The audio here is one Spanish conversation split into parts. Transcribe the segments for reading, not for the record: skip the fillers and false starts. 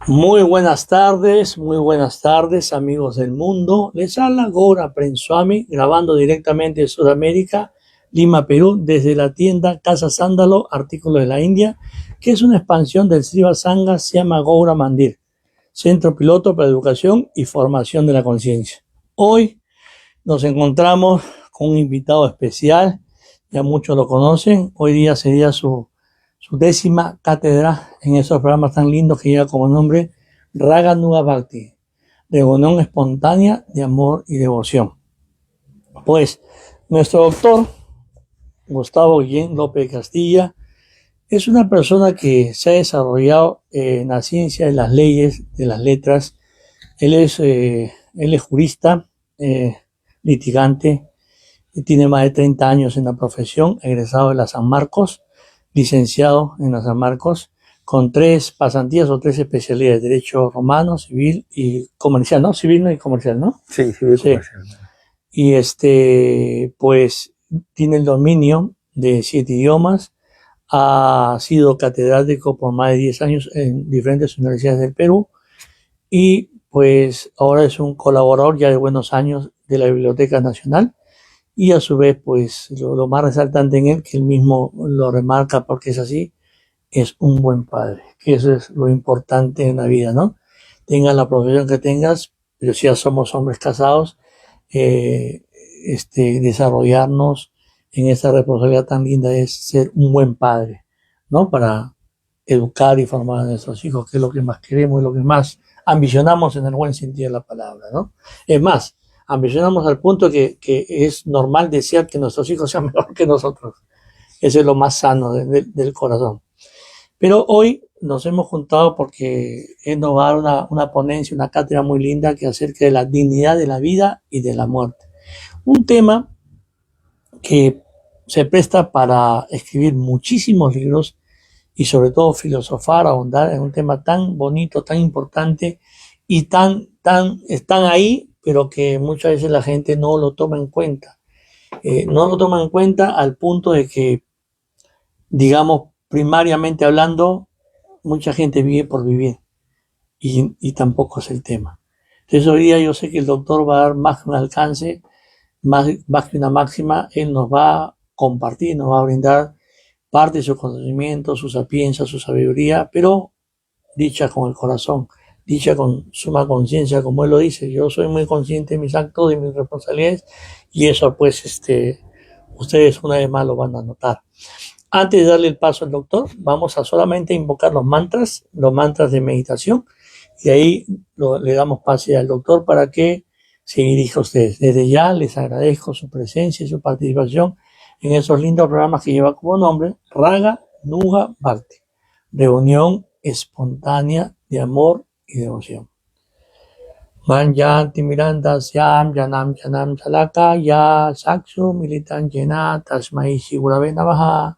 Muy buenas tardes, amigos del mundo. Les habla Gora Prenswami, grabando directamente de Sudamérica, Lima, Perú, desde la tienda Casa Sándalo, artículos de la India, que es una expansión del Sriva Sangha, se llama Gaura Mandir, Centro Piloto para Educación y Formación de la Conciencia. Hoy nos encontramos con un invitado especial, ya muchos lo conocen. Hoy día sería su 10ª cátedra en esos programas tan lindos que lleva como nombre Raga Nuga Bhakti, reunión espontánea de amor y devoción. Pues nuestro doctor Gustavo Guillén López Castilla es una persona que se ha desarrollado en la ciencia de las leyes, de las letras. Él es jurista, litigante, y tiene más de 30 años en la profesión, egresado de la San Marcos, licenciado en la San Marcos, con 3 pasantías o 3 especialidades: derecho romano, civil y comercial, ¿no? Civil no y comercial, ¿no? Sí, civil Sí. comercial. Y pues tiene el dominio de 7 idiomas, ha sido catedrático por más de 10 años en diferentes universidades del Perú y pues ahora es un colaborador ya de buenos años de la Biblioteca Nacional. Y a su vez, pues lo más resaltante en él, que él mismo lo remarca porque es así, es un buen padre, que eso es lo importante en la vida, ¿no? Tengas la profesión que tengas, pero si ya somos hombres casados, eh, desarrollarnos en esa responsabilidad tan linda es ser un buen padre, ¿no? Para educar y formar a nuestros hijos, que es lo que más queremos y lo que más ambicionamos en el buen sentido de la palabra, ¿no? Es más, ambicionamos al punto que es normal desear que nuestros hijos sean mejor que nosotros. Eso es lo más sano del corazón. Pero hoy nos hemos juntado porque él nos va a dar una ponencia, una cátedra muy linda que acerca de la dignidad de la vida y de la muerte. Un tema que se presta para escribir muchísimos libros y sobre todo filosofar, ahondar en un tema tan bonito, tan importante y están ahí, pero que muchas veces la gente no lo toma en cuenta. No lo toma en cuenta al punto de que, digamos, primariamente hablando, mucha gente vive por vivir y tampoco es el tema. Entonces hoy día yo sé que el doctor va a dar más que un alcance, más que una máxima. Él nos va a compartir, nos va a brindar parte de su conocimiento, su sapiencia, su sabiduría, pero dicha con el corazón, dicha con suma conciencia, como él lo dice. Yo soy muy consciente de mis actos, de mis responsabilidades, y eso pues ustedes una vez más lo van a notar. Antes de darle el paso al doctor, vamos a solamente invocar los mantras de meditación, y ahí le damos pase al doctor para que se dirija a ustedes. Desde ya les agradezco su presencia y su participación en esos lindos programas que lleva como nombre Raga Nuga Bhakti, reunión espontánea de amor y devoción. Manjanti Miranda Syam Janam Janam Salaka Ya Saksu Militan Jena Tasmai Sigurave Namaha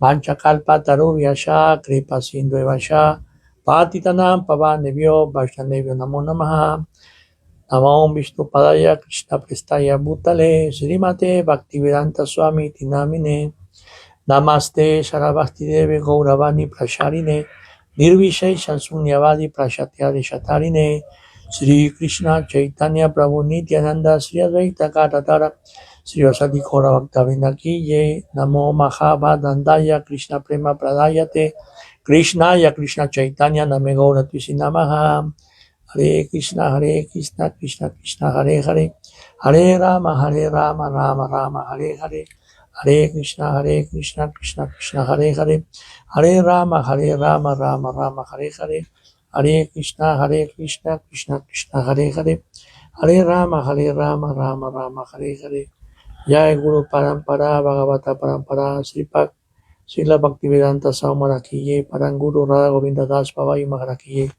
Vanchakalpa Taruvyasha Kripa Sindhu Evasha Patitanam Pavanebhyo Vaishnavebhyo Namo Namaha Namo Vishnu Padaya Krishna Prestaya Bhutale Srimate Bhaktivedanta Swami Tinamine Namaste Sarabhakti Deve Gauravani Prasharine Nirvishai Shansunyavadi Prashatyadi Shatarine Sri Krishna Chaitanya Prabhu Nityananda Sri Advaita Gadadara Sri Vasadi Kora Bhaktavinda Ki Jai Namo Mahabhadandaya Krishna Prema Pradayate Krishnaya Krishna Chaitanya Name Gaura Tusi Namaha Hare Krishna Krishna Krishna Hare Hare Hare Rama Rama Rama Hare Hare Hare Krishna Krishna Krishna Hare Hare Hare Rama Rama Rama Hare Hare Hare Krishna Krishna Krishna Hare Hare Hare Rama Rama Rama Hare Hare. Jai Guru Parampara Bhagavata Parampara Sripak Srila Bhaktivedanta Swami Maharaj Ki Jai. Parang Guru Radha Govinda Das Babai Maharaj Ki Jai.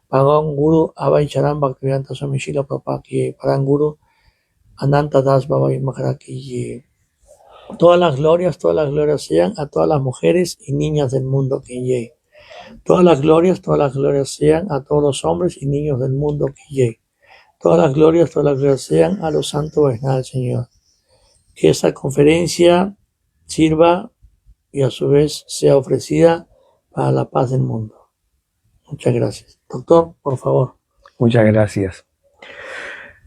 Parang Guru Abhay Charan Bhaktivedanta Swami Srila Prabhupada Ki Jai. Parang Guru Ananta Das Babai Maharaj Ki Jai. Todas las glorias sean a todas las mujeres y niñas del mundo que llegue. Todas las glorias sean a todos los hombres y niños del mundo que llegue. Todas las glorias sean a los santos Vaishnavas del Señor. Que esta conferencia sirva y a su vez sea ofrecida para la paz del mundo. Muchas gracias. Doctor, por favor. Muchas gracias.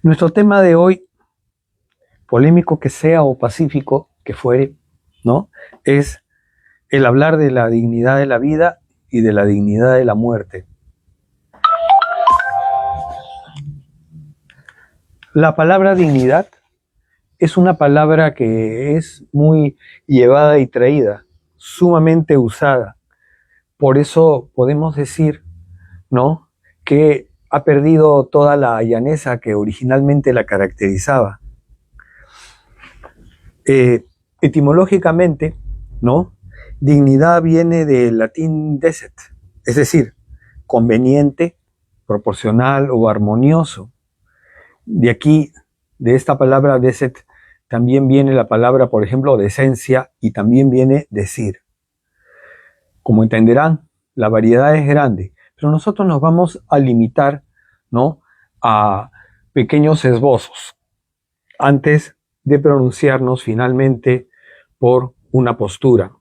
Nuestro tema de hoy, polémico que sea o pacífico que fuere, ¿no? Es el hablar de la dignidad de la vida y de la dignidad de la muerte. La palabra dignidad es una palabra que es muy llevada y traída, sumamente usada. Por eso podemos decir, ¿no?, que ha perdido toda la llaneza que originalmente la caracterizaba. Etimológicamente, ¿no?, dignidad viene del latín decet, es decir, conveniente, proporcional o armonioso. De aquí, de esta palabra decet, también viene la palabra, por ejemplo, decencia, y también viene decir. Como entenderán, la variedad es grande, pero nosotros nos vamos a limitar, ¿no?, a pequeños esbozos antes de pronunciarnos finalmente por una postura.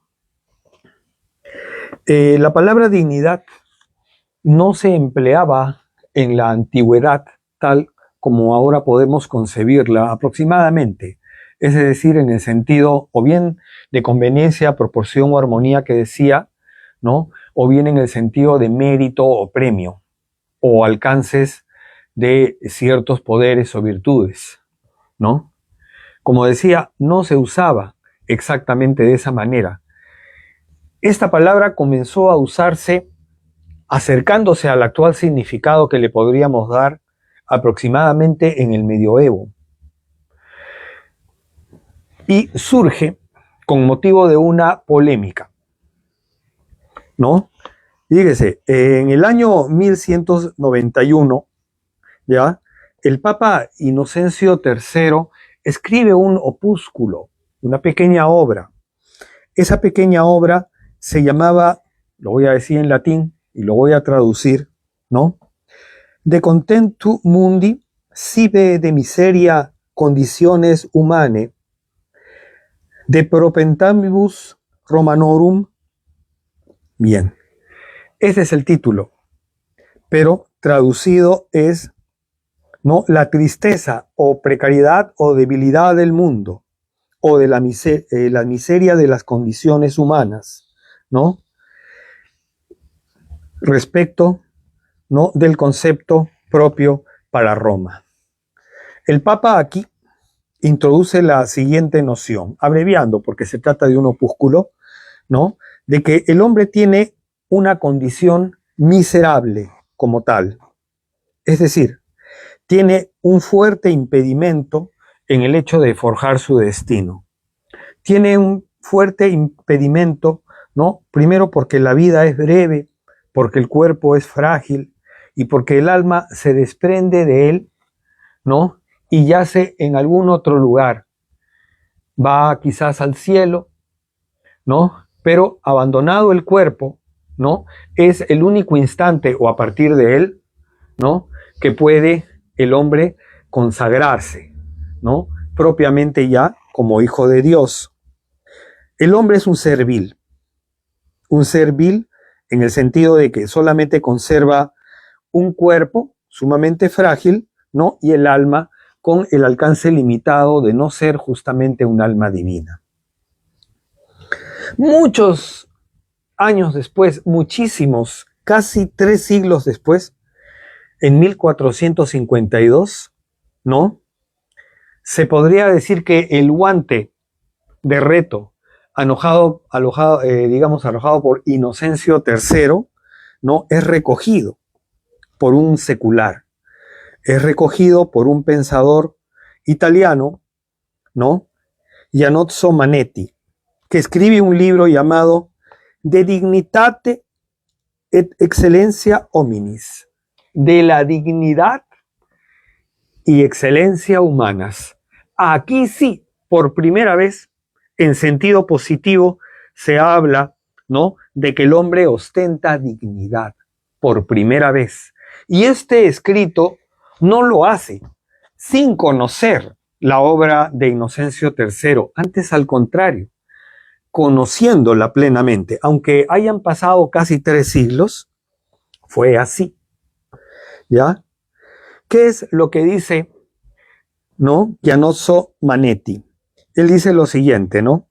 La palabra dignidad no se empleaba en la antigüedad tal como ahora podemos concebirla aproximadamente, es decir, en el sentido o bien de conveniencia, proporción o armonía que decía, ¿no?, o bien en el sentido de mérito o premio, o alcances de ciertos poderes o virtudes, ¿no? Como decía, no se usaba exactamente de esa manera. Esta palabra comenzó a usarse acercándose al actual significado que le podríamos dar aproximadamente en el medioevo. Y surge con motivo de una polémica, ¿no? Fíjese, en el año 1191, ¿ya?, el Papa Inocencio III escribe un opúsculo, una pequeña obra. Esa pequeña obra se llamaba, lo voy a decir en latín y lo voy a traducir, ¿no?, De contentu mundi sive de miseria condiciones humane, de propentambibus Romanorum. Bien, ese es el título, pero traducido es, ¿no?, la tristeza o precariedad o debilidad del mundo, o de la miseria de las condiciones humanas, ¿no?, respecto, ¿no?, del concepto propio para Roma. El Papa aquí introduce la siguiente noción, abreviando porque se trata de un opúsculo, ¿no?, de que el hombre tiene una condición miserable como tal. Es decir, tiene un fuerte impedimento en el hecho de forjar su destino. Tiene un fuerte impedimento, ¿no?, primero porque la vida es breve, porque el cuerpo es frágil y porque el alma se desprende de él, ¿no?, y yace en algún otro lugar. Va quizás al cielo, ¿no?, pero abandonado el cuerpo, ¿no?, es el único instante o a partir de él, ¿no?, que puede el hombre consagrarse, ¿no?, propiamente ya como hijo de Dios. El hombre es un ser vil en el sentido de que solamente conserva un cuerpo sumamente frágil, ¿no?, y el alma con el alcance limitado de no ser justamente un alma divina. Muchos años después, muchísimos, casi 3 siglos después, en 1452, ¿no?, se podría decir que el guante de reto arrojado por Inocencio III, ¿no?, es recogido por un secular, es recogido por un pensador italiano, ¿no?, Giannozzo Manetti, que escribe un libro llamado De dignitate et excellencia hominis, de la dignidad y excelencia humanas. Aquí sí, por primera vez, en sentido positivo, se habla, ¿no?, de que el hombre ostenta dignidad, por primera vez. Y este escrito no lo hace sin conocer la obra de Inocencio III, antes al contrario, conociéndola plenamente. Aunque hayan pasado casi 3 siglos, Fue así, ¿ya? ¿Qué es lo que dice, ¿no? Giannozzo Manetti? Él dice lo siguiente, ¿no?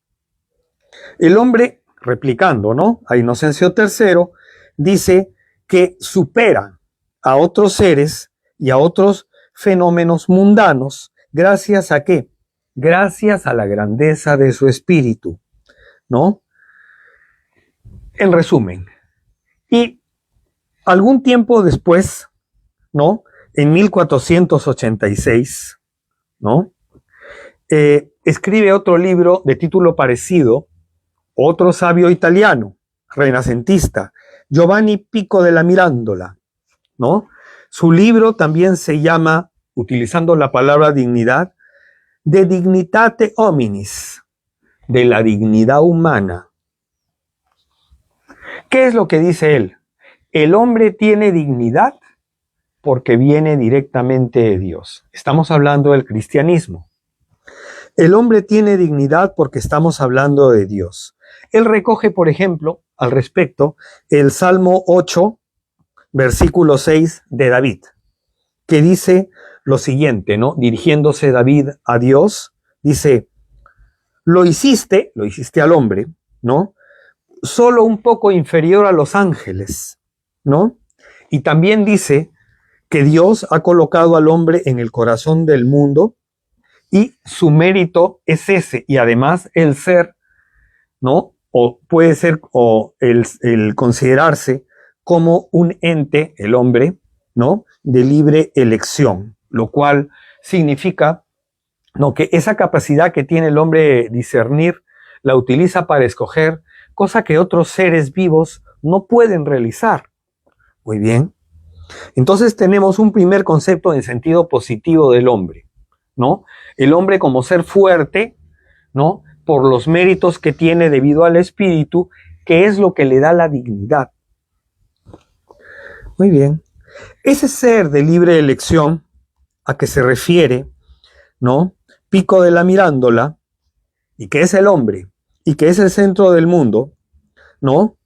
El hombre, replicando, ¿no? A Inocencio III, dice que supera a otros seres y a otros fenómenos mundanos. ¿Gracias a qué? Gracias a la grandeza de su espíritu, ¿no? En resumen, y algún tiempo después, ¿no? En 1486, ¿no? Escribe otro libro de título parecido, otro sabio italiano, renacentista, Giovanni Pico della Mirandola, ¿no? Su libro también se llama, utilizando la palabra dignidad, De Dignitate Hominis, de la dignidad humana. ¿Qué es lo que dice él? El hombre tiene dignidad porque viene directamente de Dios. Estamos hablando del cristianismo. El hombre tiene dignidad porque estamos hablando de Dios. Él recoge, por ejemplo, al respecto, el Salmo 8, versículo 6 de David, que dice lo siguiente, ¿no? Dirigiéndose David a Dios, dice, lo hiciste al hombre, ¿no? Solo un poco inferior a los ángeles, ¿no? Y también dice que Dios ha colocado al hombre en el corazón del mundo y su mérito es ese, y además el ser, ¿no? O puede ser, o el considerarse como un ente, el hombre, ¿no? De libre elección, lo cual significa, ¿no? Que esa capacidad que tiene el hombre de discernir la utiliza para escoger, cosa que otros seres vivos no pueden realizar. Muy bien. Entonces tenemos un primer concepto en sentido positivo del hombre, ¿no? El hombre como ser fuerte, ¿no? Por los méritos que tiene debido al espíritu, que es lo que le da la dignidad. Muy bien. Ese ser de libre elección a que se refiere, ¿no? Pico della Mirandola, y que es el hombre, y que es el centro del mundo, ¿no?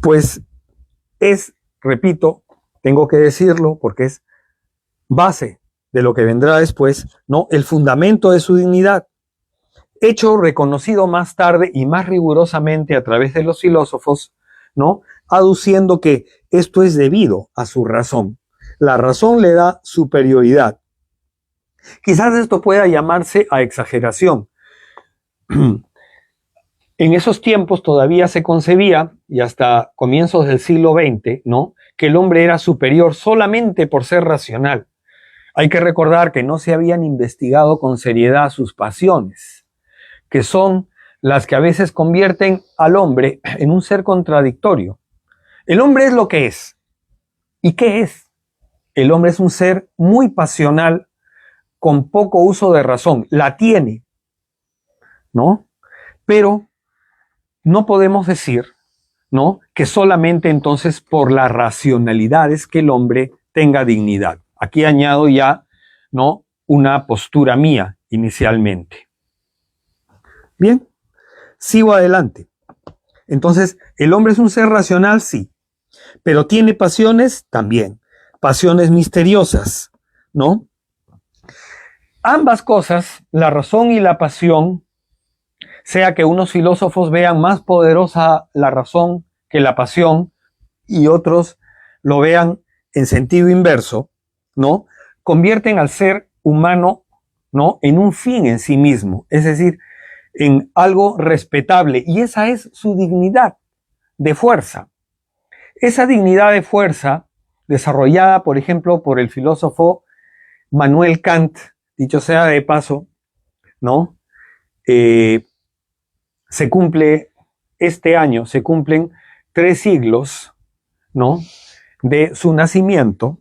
Pues es, repito, tengo que decirlo porque es base de lo que vendrá después, ¿no? El fundamento de su dignidad, hecho reconocido más tarde y más rigurosamente a través de los filósofos, ¿no? Aduciendo que esto es debido a su razón. La razón le da superioridad. Quizás esto pueda llamarse a exageración. En esos tiempos todavía se concebía, y hasta comienzos del siglo XX, ¿no? Que el hombre era superior solamente por ser racional. Hay que recordar que no se habían investigado con seriedad sus pasiones, que son las que a veces convierten al hombre en un ser contradictorio. El hombre es lo que es. ¿Y qué es? El hombre es un ser muy pasional, con poco uso de razón. La tiene, ¿no? Pero no podemos decir, ¿no? Que solamente entonces por la racionalidad es que el hombre tenga dignidad. Aquí añado ya, ¿no? Una postura mía inicialmente. Bien, sigo adelante. Entonces, ¿el hombre es un ser racional? Sí. Pero ¿tiene pasiones? También. Pasiones misteriosas, ¿no? Ambas cosas, la razón y la pasión, sea que unos filósofos vean más poderosa la razón que la pasión y otros lo vean en sentido inverso, ¿no? Convierten al ser humano, ¿no? En un fin en sí mismo, es decir, en algo respetable, y esa es su dignidad de fuerza. Esa dignidad de fuerza, desarrollada, por ejemplo, por el filósofo Manuel Kant, dicho sea de paso, ¿no? Se cumple este año, se cumplen 3 siglos, ¿no? De su nacimiento.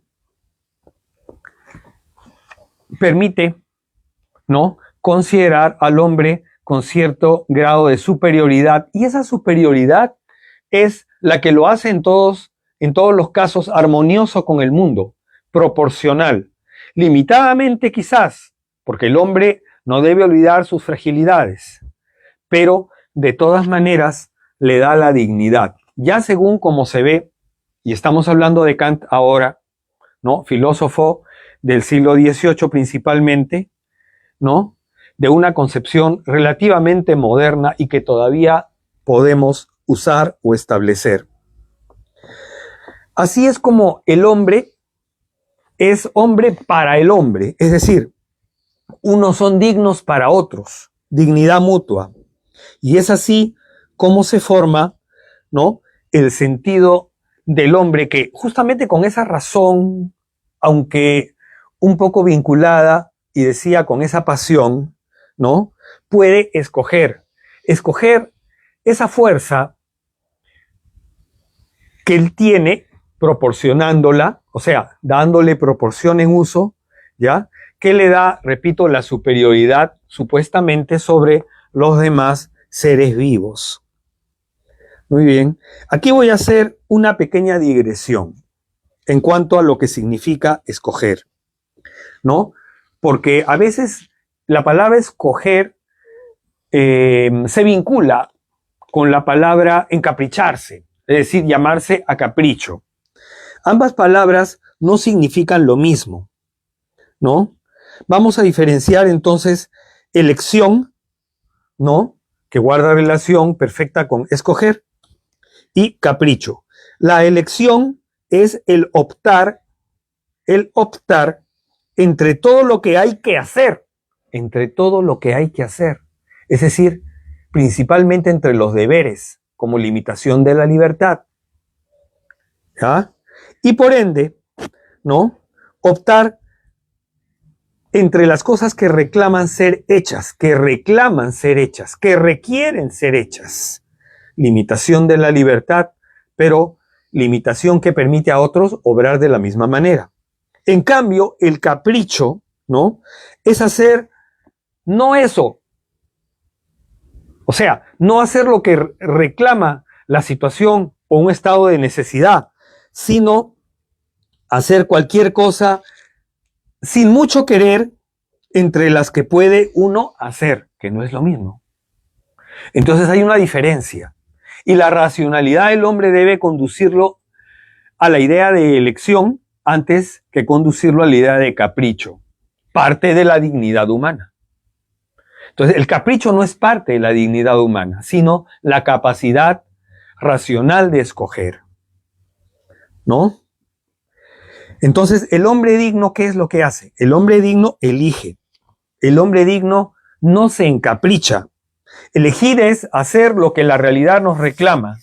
Permite, ¿no? Considerar al hombre con cierto grado de superioridad, y esa superioridad es la que lo hace en todos los casos armonioso con el mundo, proporcional, limitadamente quizás, porque el hombre no debe olvidar sus fragilidades, pero de todas maneras le da la dignidad, ya según como se ve y estamos hablando de Kant ahora, ¿no? Filósofo del siglo XVIII principalmente, ¿no? De una concepción relativamente moderna y que todavía podemos usar o establecer. Así es como el hombre es hombre para el hombre, es decir, unos son dignos para otros, dignidad mutua. Y es así como se forma, ¿no?, el sentido del hombre, que justamente con esa razón, aunque un poco vinculada, y decía con esa pasión, ¿no?, puede escoger esa fuerza que él tiene, proporcionándola, o sea, dándole proporción en uso, ¿ya?, que le da, repito, la superioridad supuestamente sobre los demás seres vivos. Muy bien, aquí voy a hacer una pequeña digresión en cuanto a lo que significa escoger, ¿no? Porque a veces la palabra escoger se vincula con la palabra encapricharse, es decir, llamarse a capricho. Ambas palabras no significan lo mismo, ¿no? Vamos a diferenciar entonces elección, ¿no?, que guarda relación perfecta con escoger, y capricho. La elección es el optar entre todo lo que hay que hacer, es decir, principalmente entre los deberes, como limitación de la libertad, ¿ya? Y por ende, ¿no?, optar entre las cosas que reclaman ser hechas, que requieren ser hechas. Limitación de la libertad, pero limitación que permite a otros obrar de la misma manera. En cambio, el capricho, ¿no?, es hacer no eso. O sea, no hacer lo que reclama la situación o un estado de necesidad, sino hacer cualquier cosa sin mucho querer entre las que puede uno hacer, que no es lo mismo. Entonces hay una diferencia. Y la racionalidad del hombre debe conducirlo a la idea de elección antes que conducirlo a la idea de capricho. Parte de la dignidad humana. Entonces, el capricho no es parte de la dignidad humana, sino la capacidad racional de escoger, ¿no? Entonces, el hombre digno, ¿qué es lo que hace? El hombre digno elige. El hombre digno no se encapricha. Elegir es hacer lo que la realidad nos reclama.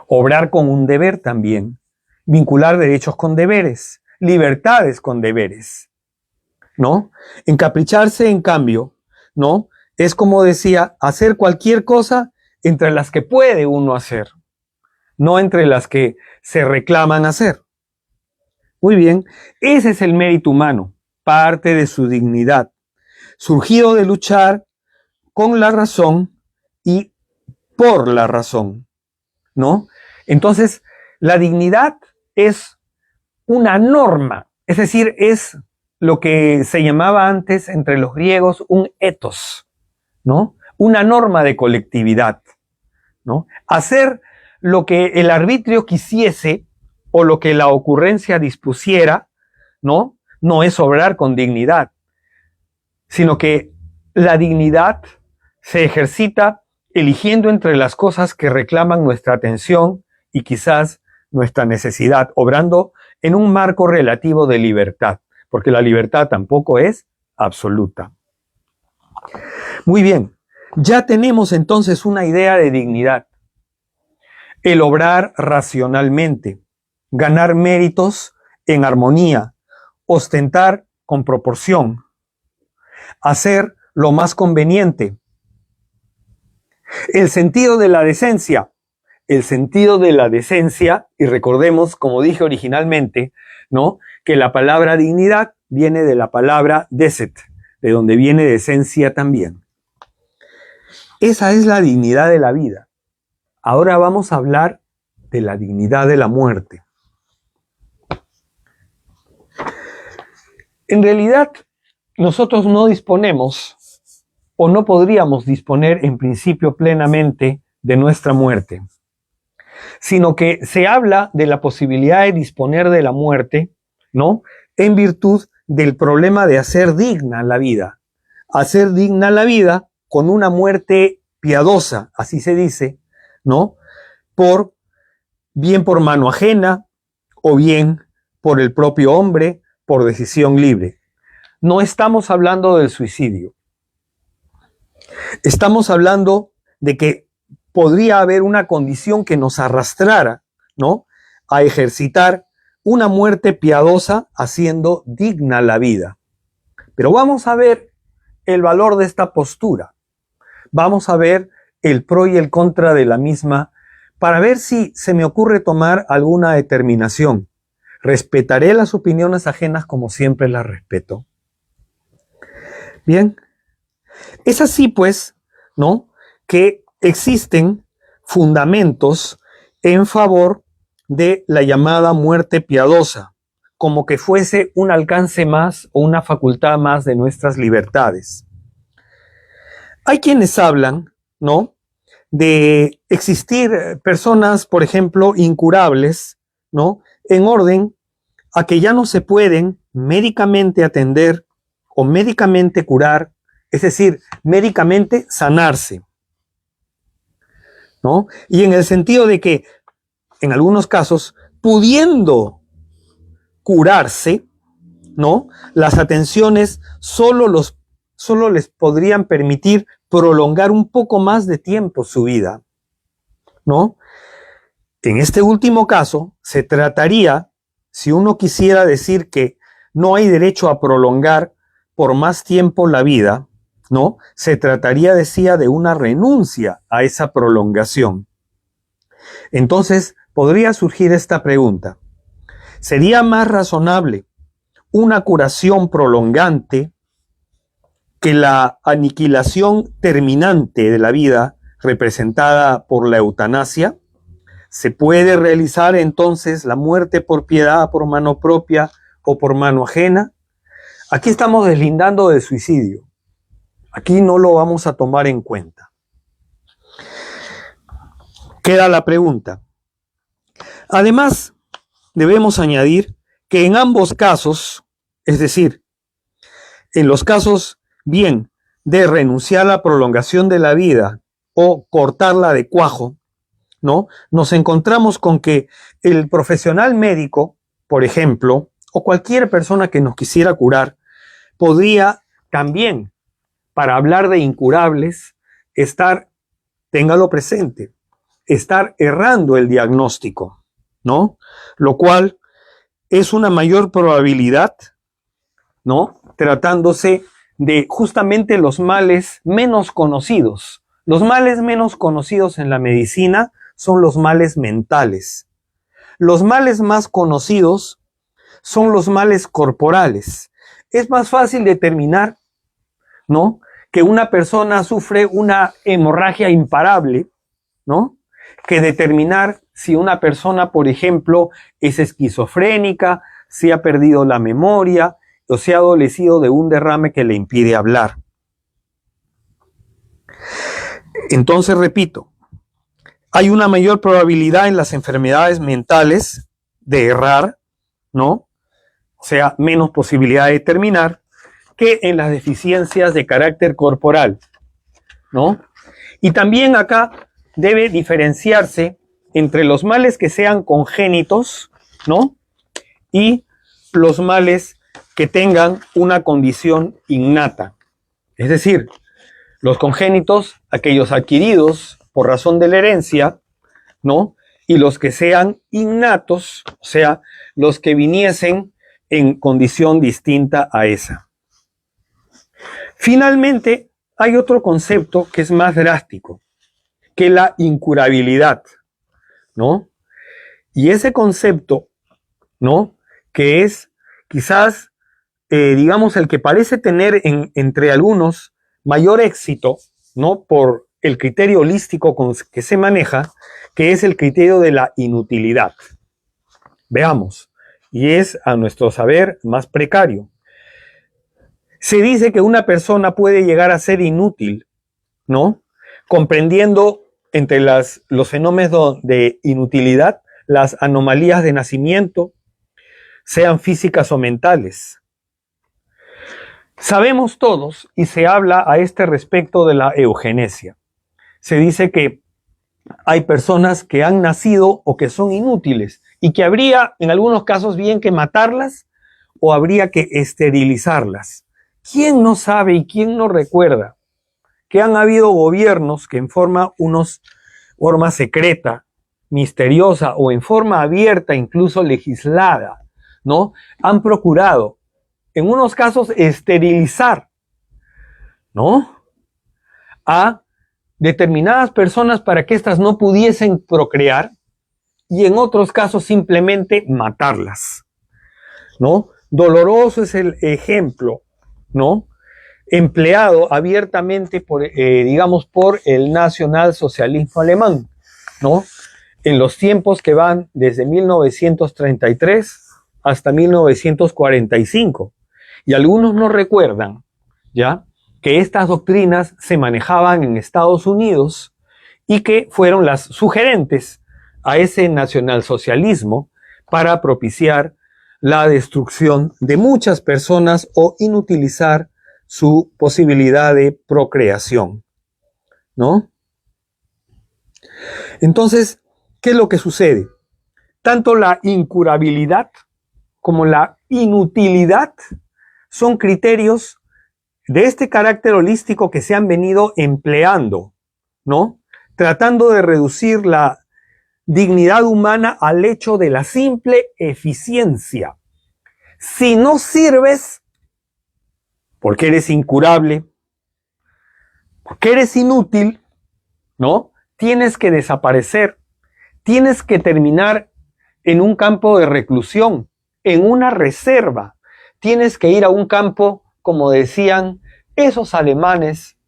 Obrar con un deber también. Vincular derechos con deberes. Libertades con deberes, ¿no? Encapricharse, en cambio, ¿no?, es, como decía, hacer cualquier cosa entre las que puede uno hacer, no entre las que se reclaman hacer. Muy bien, ese es el mérito humano, parte de su dignidad, surgido de luchar con la razón y por la razón, ¿no? Entonces, la dignidad es una norma, es decir, es lo que se llamaba antes entre los griegos un ethos, ¿no? Una norma de colectividad, ¿no? Hacer lo que el arbitrio quisiese o lo que la ocurrencia dispusiera, ¿no? No es obrar con dignidad, sino que la dignidad se ejercita eligiendo entre las cosas que reclaman nuestra atención y quizás nuestra necesidad, obrando en un marco relativo de libertad, porque la libertad tampoco es absoluta. Muy bien, ya tenemos entonces una idea de dignidad. El obrar racionalmente, ganar méritos en armonía, ostentar con proporción, hacer lo más conveniente. El sentido de la decencia. El sentido de la decencia, y recordemos, como dije originalmente, ¿no?, que la palabra dignidad viene de la palabra decet, de donde viene decencia también. Esa es la dignidad de la vida. Ahora vamos a hablar de la dignidad de la muerte. En realidad, nosotros no disponemos o no podríamos disponer en principio plenamente de nuestra muerte. sino que se habla de la posibilidad de disponer de la muerte, ¿no? En virtud del problema de hacer digna la vida. Hacer digna la vida con una muerte piadosa, así se dice, ¿no? Bien por mano ajena o bien por el propio hombre, por decisión libre. No estamos hablando del suicidio. Estamos hablando de que podría haber una condición que nos arrastrara, ¿no?, a ejercitar una muerte piadosa haciendo digna la vida. Pero vamos a ver el valor de esta postura. Vamos a ver el pro y el contra de la misma para ver si se me ocurre tomar alguna determinación. Respetaré las opiniones ajenas como siempre las respeto. Bien, es así pues, ¿no?, que existen fundamentos en favor de la llamada muerte piadosa, como que fuese un alcance más o una facultad más de nuestras libertades. Hay quienes hablan, ¿no?, de existir personas, por ejemplo, incurables, ¿no?, en orden a que ya no se pueden médicamente atender o médicamente curar, es decir, médicamente sanarse, ¿no? Y en el sentido de que, en algunos casos, pudiendo curarse, ¿no?, las atenciones solo les podrían permitir prolongar un poco más de tiempo su vida, ¿no? En este último caso, se trataría, si uno quisiera decir que no hay derecho a prolongar por más tiempo la vida, ¿no?, se trataría, decía, de una renuncia a esa prolongación. Entonces, podría surgir esta pregunta: ¿sería más razonable una curación prolongante que la aniquilación terminante de la vida representada por la eutanasia? ¿Se puede realizar entonces la muerte por piedad, por mano propia o por mano ajena? Aquí estamos deslindando del suicidio. Aquí no lo vamos a tomar en cuenta. Queda la pregunta. Además, debemos añadir que en ambos casos, es decir, en los casos bien de renunciar a la prolongación de la vida o cortarla de cuajo, ¿no?, nos encontramos con que el profesional médico, por ejemplo, o cualquier persona que nos quisiera curar, podría también, para hablar de incurables, téngalo presente, estar errando el diagnóstico, ¿no? Lo cual es una mayor probabilidad, ¿no?, tratándose de justamente los males menos conocidos. Los males menos conocidos en la medicina son los males mentales. Los males más conocidos son los males corporales. Es más fácil determinar, ¿no?, que una persona sufre una hemorragia imparable, ¿no?, que determinar si una persona, por ejemplo, es esquizofrénica, si ha perdido la memoria o si ha adolecido de un derrame que le impide hablar. Entonces, repito, hay una mayor probabilidad en las enfermedades mentales de errar, ¿no?, o sea, menos posibilidad de determinar, que en las deficiencias de carácter corporal, ¿no? Y también acá debe diferenciarse entre los males que sean congénitos, ¿no?, y los males que tengan una condición innata. Es decir, los congénitos, aquellos adquiridos por razón de la herencia, ¿no?, y los que sean innatos, o sea, los que viniesen en condición distinta a esa. Finalmente, hay otro concepto que es más drástico, que la incurabilidad, ¿no? Y ese concepto, ¿no?, que es quizás, digamos, el que parece tener entre algunos mayor éxito, ¿no?, por el criterio holístico con que se maneja, que es el criterio de la inutilidad. Veamos, y es a nuestro saber más precario. Se dice que una persona puede llegar a ser inútil, ¿no?, comprendiendo entre los fenómenos de inutilidad, las anomalías de nacimiento, sean físicas o mentales. Sabemos todos, y se habla a este respecto de la eugenesia. Se dice que hay personas que han nacido o que son inútiles y que habría, en algunos casos, bien que matarlas o habría que esterilizarlas. ¿Quién no sabe y quién no recuerda que han habido gobiernos que en forma secreta, misteriosa o en forma abierta, incluso legislada, ¿no? Han procurado, en unos casos, esterilizar, ¿no?, a determinadas personas para que éstas no pudiesen procrear y en otros casos simplemente matarlas, ¿no? Doloroso es el ejemplo, ¿no?, empleado abiertamente por el nacionalsocialismo alemán, ¿no?, en los tiempos que van desde 1933 hasta 1945. Y algunos no recuerdan, ¿ya?, que estas doctrinas se manejaban en Estados Unidos y que fueron las sugerentes a ese nacionalsocialismo para propiciar la destrucción de muchas personas o inutilizar su posibilidad de procreación, ¿no? Entonces, ¿qué es lo que sucede? Tanto la incurabilidad como la inutilidad son criterios de este carácter holístico que se han venido empleando, ¿no?, tratando de reducir la dignidad humana al hecho de la simple eficiencia. Si no sirves, porque eres incurable, porque eres inútil, ¿no?, tienes que desaparecer, tienes que terminar en un campo de reclusión, en una reserva, tienes que ir a un campo, como decían esos alemanes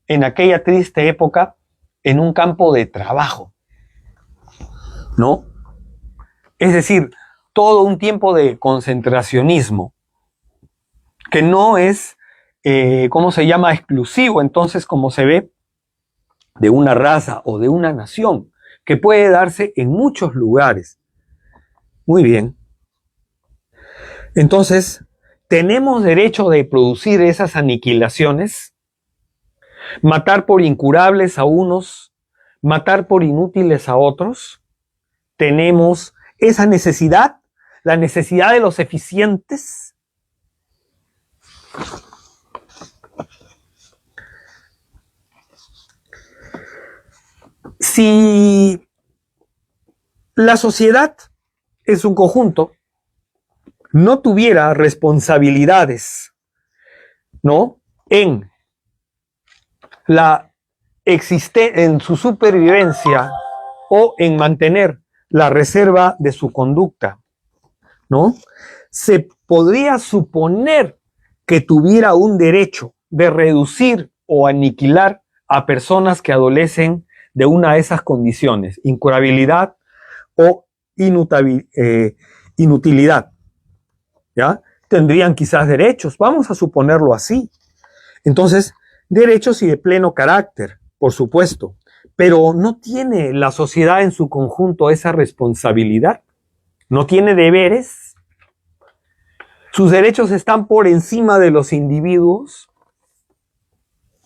en aquella triste época, en un campo de trabajo, ¿no? Es decir, todo un tiempo de concentracionismo, que no es, exclusivo, entonces, como se ve, de una raza o de una nación, que puede darse en muchos lugares. Muy bien. Entonces, ¿tenemos derecho de producir esas aniquilaciones? ¿Matar por incurables a unos? ¿Matar por inútiles a otros? ¿Tenemos esa necesidad? ¿La necesidad de los eficientes? Si la sociedad es un conjunto, no tuviera responsabilidades, ¿no?, en su supervivencia o en mantener la reserva de su conducta, ¿no?, se podría suponer que tuviera un derecho de reducir o aniquilar a personas que adolecen de una de esas condiciones, incurabilidad o inutilidad, ¿ya? Tendrían quizás derechos, vamos a suponerlo así. Entonces, derechos y de pleno carácter, por supuesto, pero no tiene la sociedad en su conjunto esa responsabilidad, no tiene deberes, sus derechos están por encima de los individuos,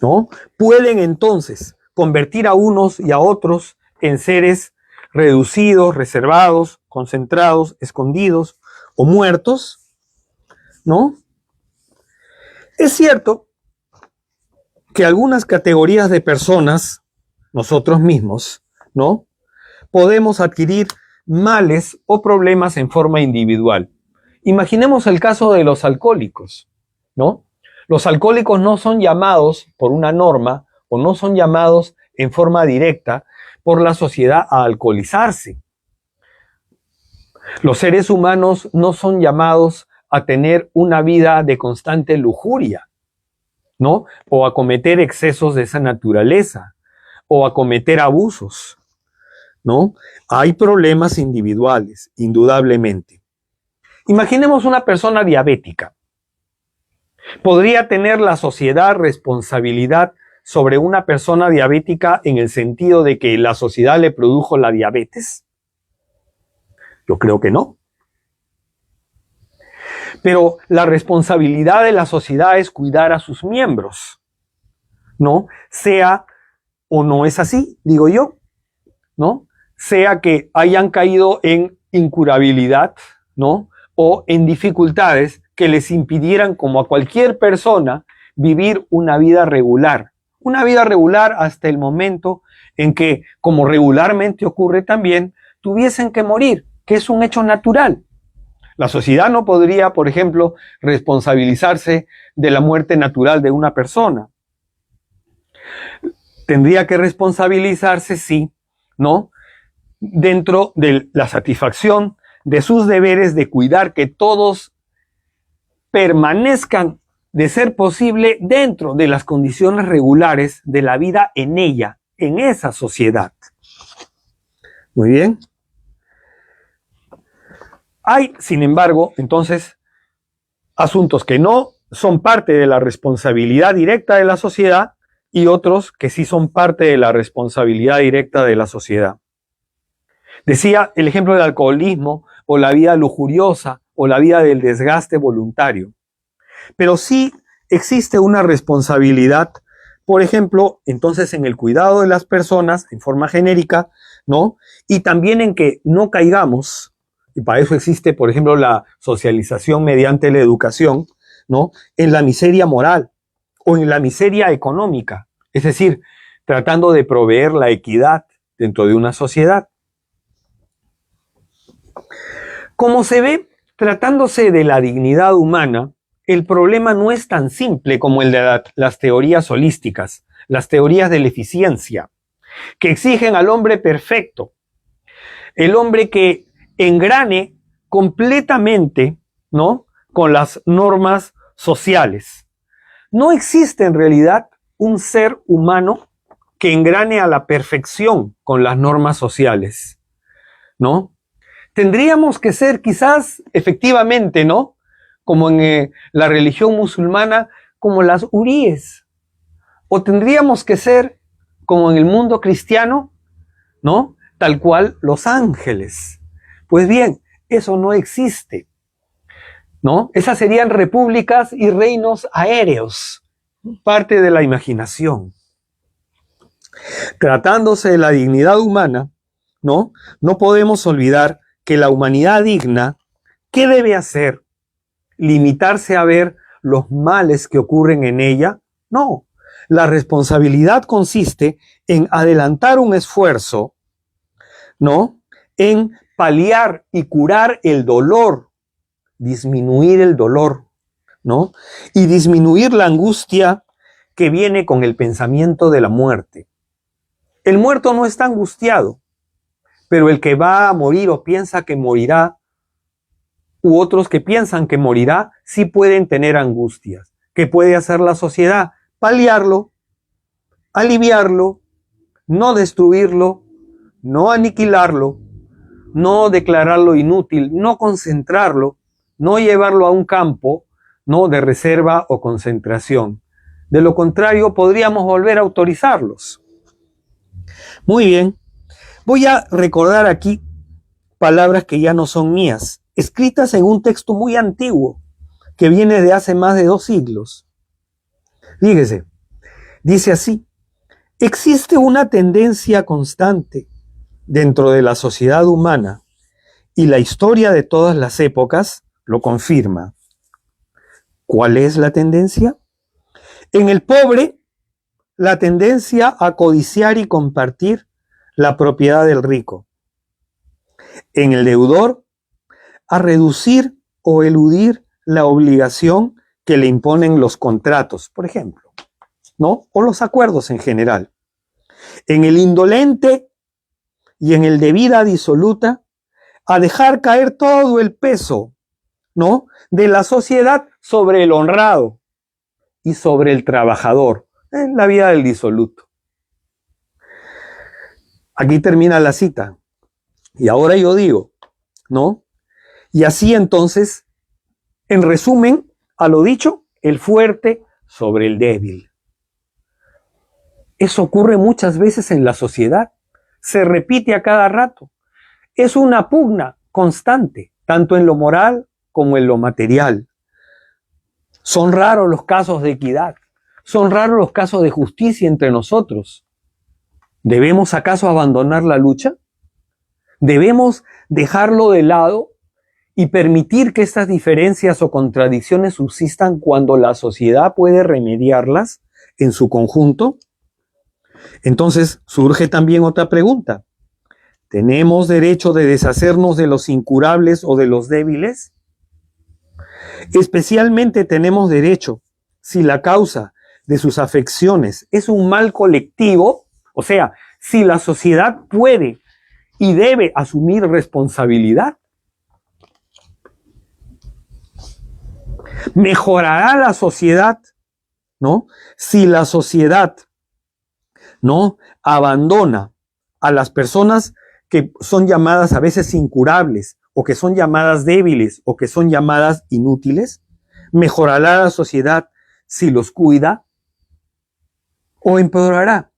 ¿no? Pueden entonces convertir a unos y a otros en seres reducidos, reservados, concentrados, escondidos o muertos, ¿no? Es cierto que algunas categorías de personas, nosotros mismos, ¿no?, podemos adquirir males o problemas en forma individual. Imaginemos el caso de los alcohólicos, ¿no? Los alcohólicos no son llamados por una norma o no son llamados en forma directa por la sociedad a alcoholizarse. Los seres humanos no son llamados a tener una vida de constante lujuria, ¿no?, o a cometer excesos de esa naturaleza, o a cometer abusos, ¿no? Hay problemas individuales, indudablemente. Imaginemos una persona diabética. ¿Podría tener la sociedad responsabilidad sobre una persona diabética en el sentido de que la sociedad le produjo la diabetes? Yo creo que no. Pero la responsabilidad de la sociedad es cuidar a sus miembros, ¿no? Sea o no es así, digo yo, ¿no? Sea que hayan caído en incurabilidad, ¿no? O en dificultades que les impidieran, como a cualquier persona, vivir una vida regular. Una vida regular hasta el momento en que, como regularmente ocurre también, tuviesen que morir, que es un hecho natural. La sociedad no podría, por ejemplo, responsabilizarse de la muerte natural de una persona. Tendría que responsabilizarse, sí, ¿no? Dentro de la satisfacción de sus deberes de cuidar que todos permanezcan, de ser posible, dentro de las condiciones regulares de la vida en ella, en esa sociedad. Muy bien. Hay, sin embargo, entonces, asuntos que no son parte de la responsabilidad directa de la sociedad y otros que sí son parte de la responsabilidad directa de la sociedad. Decía el ejemplo del alcoholismo o la vida lujuriosa o la vida del desgaste voluntario. Pero sí existe una responsabilidad, por ejemplo, entonces en el cuidado de las personas en forma genérica, ¿no? Y también en que no caigamos, y para eso existe, por ejemplo, la socialización mediante la educación, ¿no? En la miseria moral o en la miseria económica, es decir, tratando de proveer la equidad dentro de una sociedad. Como se ve, tratándose de la dignidad humana, el problema no es tan simple como el de las teorías holísticas, las teorías de la eficiencia, que exigen al hombre perfecto, el hombre que engrane completamente, ¿no?, con las normas sociales. No existe en realidad un ser humano que engrane a la perfección con las normas sociales, ¿no? Tendríamos que ser quizás efectivamente, ¿no?, como en la religión musulmana, como las huríes. O tendríamos que ser, como en el mundo cristiano, ¿no?, tal cual los ángeles. Pues bien, eso no existe, ¿no? Esas serían repúblicas y reinos aéreos, parte de la imaginación. Tratándose de la dignidad humana, ¿no?, no podemos olvidar que la humanidad digna, ¿qué debe hacer? ¿Limitarse a ver los males que ocurren en ella? No. La responsabilidad consiste en adelantar un esfuerzo, ¿no?, en paliar y curar el dolor, disminuir el dolor, ¿no?, y disminuir la angustia que viene con el pensamiento de la muerte. El muerto no está angustiado, pero el que va a morir o piensa que morirá, u otros que piensan que morirá, sí pueden tener angustias. ¿Qué puede hacer la sociedad? Paliarlo, aliviarlo, no destruirlo, no aniquilarlo, no declararlo inútil, no concentrarlo, no llevarlo a un campo, no de reserva o concentración. De lo contrario, podríamos volver a autorizarlos. Muy bien. Voy a recordar aquí palabras que ya no son mías, escritas en un texto muy antiguo, que viene de hace más de 2 siglos. Fíjese, dice así: existe una tendencia constante dentro de la sociedad humana, y la historia de todas las épocas lo confirma. ¿Cuál es la tendencia? En el pobre, la tendencia a codiciar y compartir la propiedad del rico. En el deudor, a reducir o eludir la obligación que le imponen los contratos, por ejemplo, ¿no?, o los acuerdos en general. En el indolente y en el de vida disoluta, a dejar caer todo el peso, ¿no?, de la sociedad sobre el honrado y sobre el trabajador, en la vida del disoluto. Aquí termina la cita. Y ahora yo digo, ¿no? Y así entonces, en resumen, a lo dicho, el fuerte sobre el débil. Eso ocurre muchas veces en la sociedad. Se repite a cada rato. Es una pugna constante, tanto en lo moral como en lo material. Son raros los casos de equidad. Son raros los casos de justicia entre nosotros. ¿Debemos acaso abandonar la lucha? ¿Debemos dejarlo de lado y permitir que estas diferencias o contradicciones subsistan cuando la sociedad puede remediarlas en su conjunto? Entonces surge también otra pregunta. ¿Tenemos derecho de deshacernos de los incurables o de los débiles? Especialmente tenemos derecho si la causa de sus afecciones es un mal colectivo, o sea, si la sociedad puede y debe asumir responsabilidad. ¿Mejorará la sociedad, no? Si la sociedad, no, abandona a las personas que son llamadas a veces incurables, o que son llamadas débiles, o que son llamadas inútiles. ¿Mejorará la sociedad si los cuida? ¿O empeorará?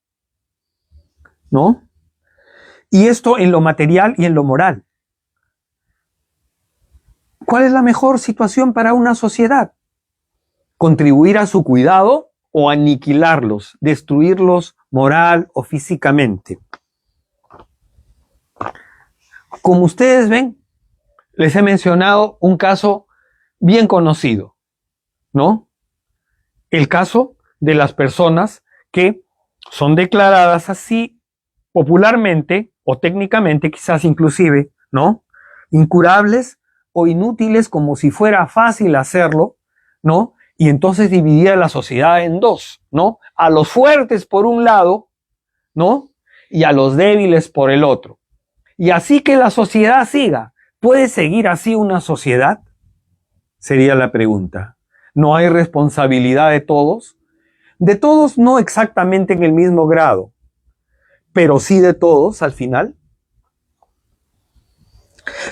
¿No? Y esto en lo material y en lo moral. ¿Cuál es la mejor situación para una sociedad? ¿Contribuir a su cuidado o aniquilarlos, destruirlos moral o físicamente? Como ustedes ven, les he mencionado un caso bien conocido, ¿no? El caso de las personas que son declaradas así popularmente o técnicamente, quizás inclusive, ¿no? Incurables o inútiles, como si fuera fácil hacerlo, ¿no? Y entonces dividía la sociedad en dos, ¿no? A los fuertes por un lado, ¿no? Y a los débiles por el otro. Y así que la sociedad siga. ¿Puede seguir así una sociedad? Sería la pregunta. ¿No hay responsabilidad de todos? De todos no exactamente en el mismo grado, pero sí de todos al final.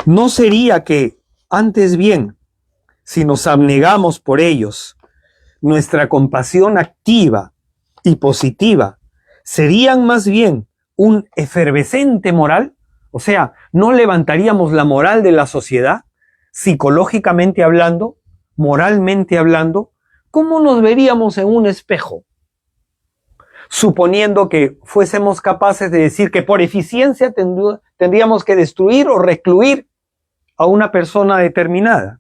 ¿No sería que, antes bien, si nos abnegamos por ellos, nuestra compasión activa y positiva serían más bien un efervescente moral? O sea, ¿no levantaríamos la moral de la sociedad? Psicológicamente hablando, moralmente hablando, ¿cómo nos veríamos en un espejo? Suponiendo que fuésemos capaces de decir que por eficiencia tendríamos que destruir o recluir a una persona determinada,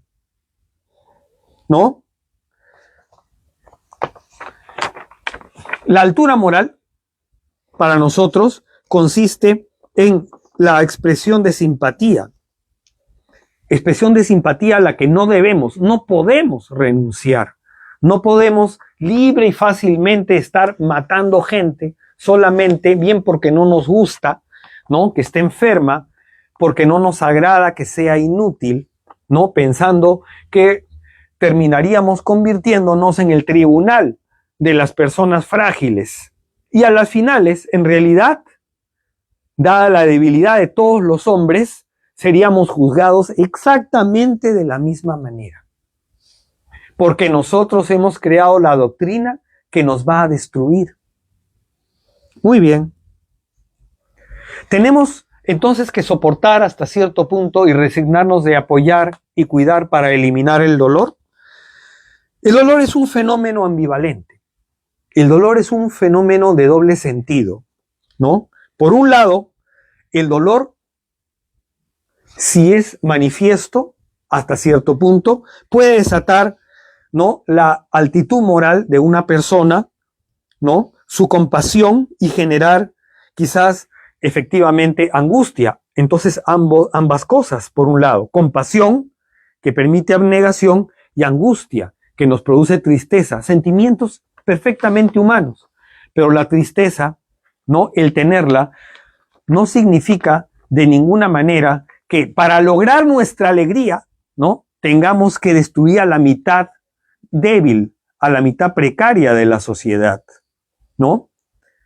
¿no? La altura moral, para nosotros, consiste en la expresión de simpatía a la que no debemos, no podemos renunciar. No podemos libre y fácilmente estar matando gente solamente bien porque no nos gusta, ¿no? Que esté enferma, porque no nos agrada que sea inútil, ¿no? Pensando que terminaríamos convirtiéndonos en el tribunal de las personas frágiles. Y a las finales, en realidad, dada la debilidad de todos los hombres, seríamos juzgados exactamente de la misma manera. Porque nosotros hemos creado la doctrina que nos va a destruir. Muy bien. Tenemos entonces que soportar hasta cierto punto y resignarnos de apoyar y cuidar para eliminar el dolor. El dolor es un fenómeno ambivalente. El dolor es un fenómeno de doble sentido, ¿no? Por un lado, el dolor, si es manifiesto hasta cierto punto, puede desatar, ¿no?, la altitud moral de una persona, ¿no?, su compasión, y generar quizás efectivamente angustia. Entonces ambas cosas, por un lado, compasión que permite abnegación y angustia que nos produce tristeza, sentimientos perfectamente humanos. Pero la tristeza, ¿no?, el tenerla, no significa de ninguna manera que para lograr nuestra alegría, ¿no?, tengamos que destruir a la mitad débil, a la mitad precaria de la sociedad, ¿no?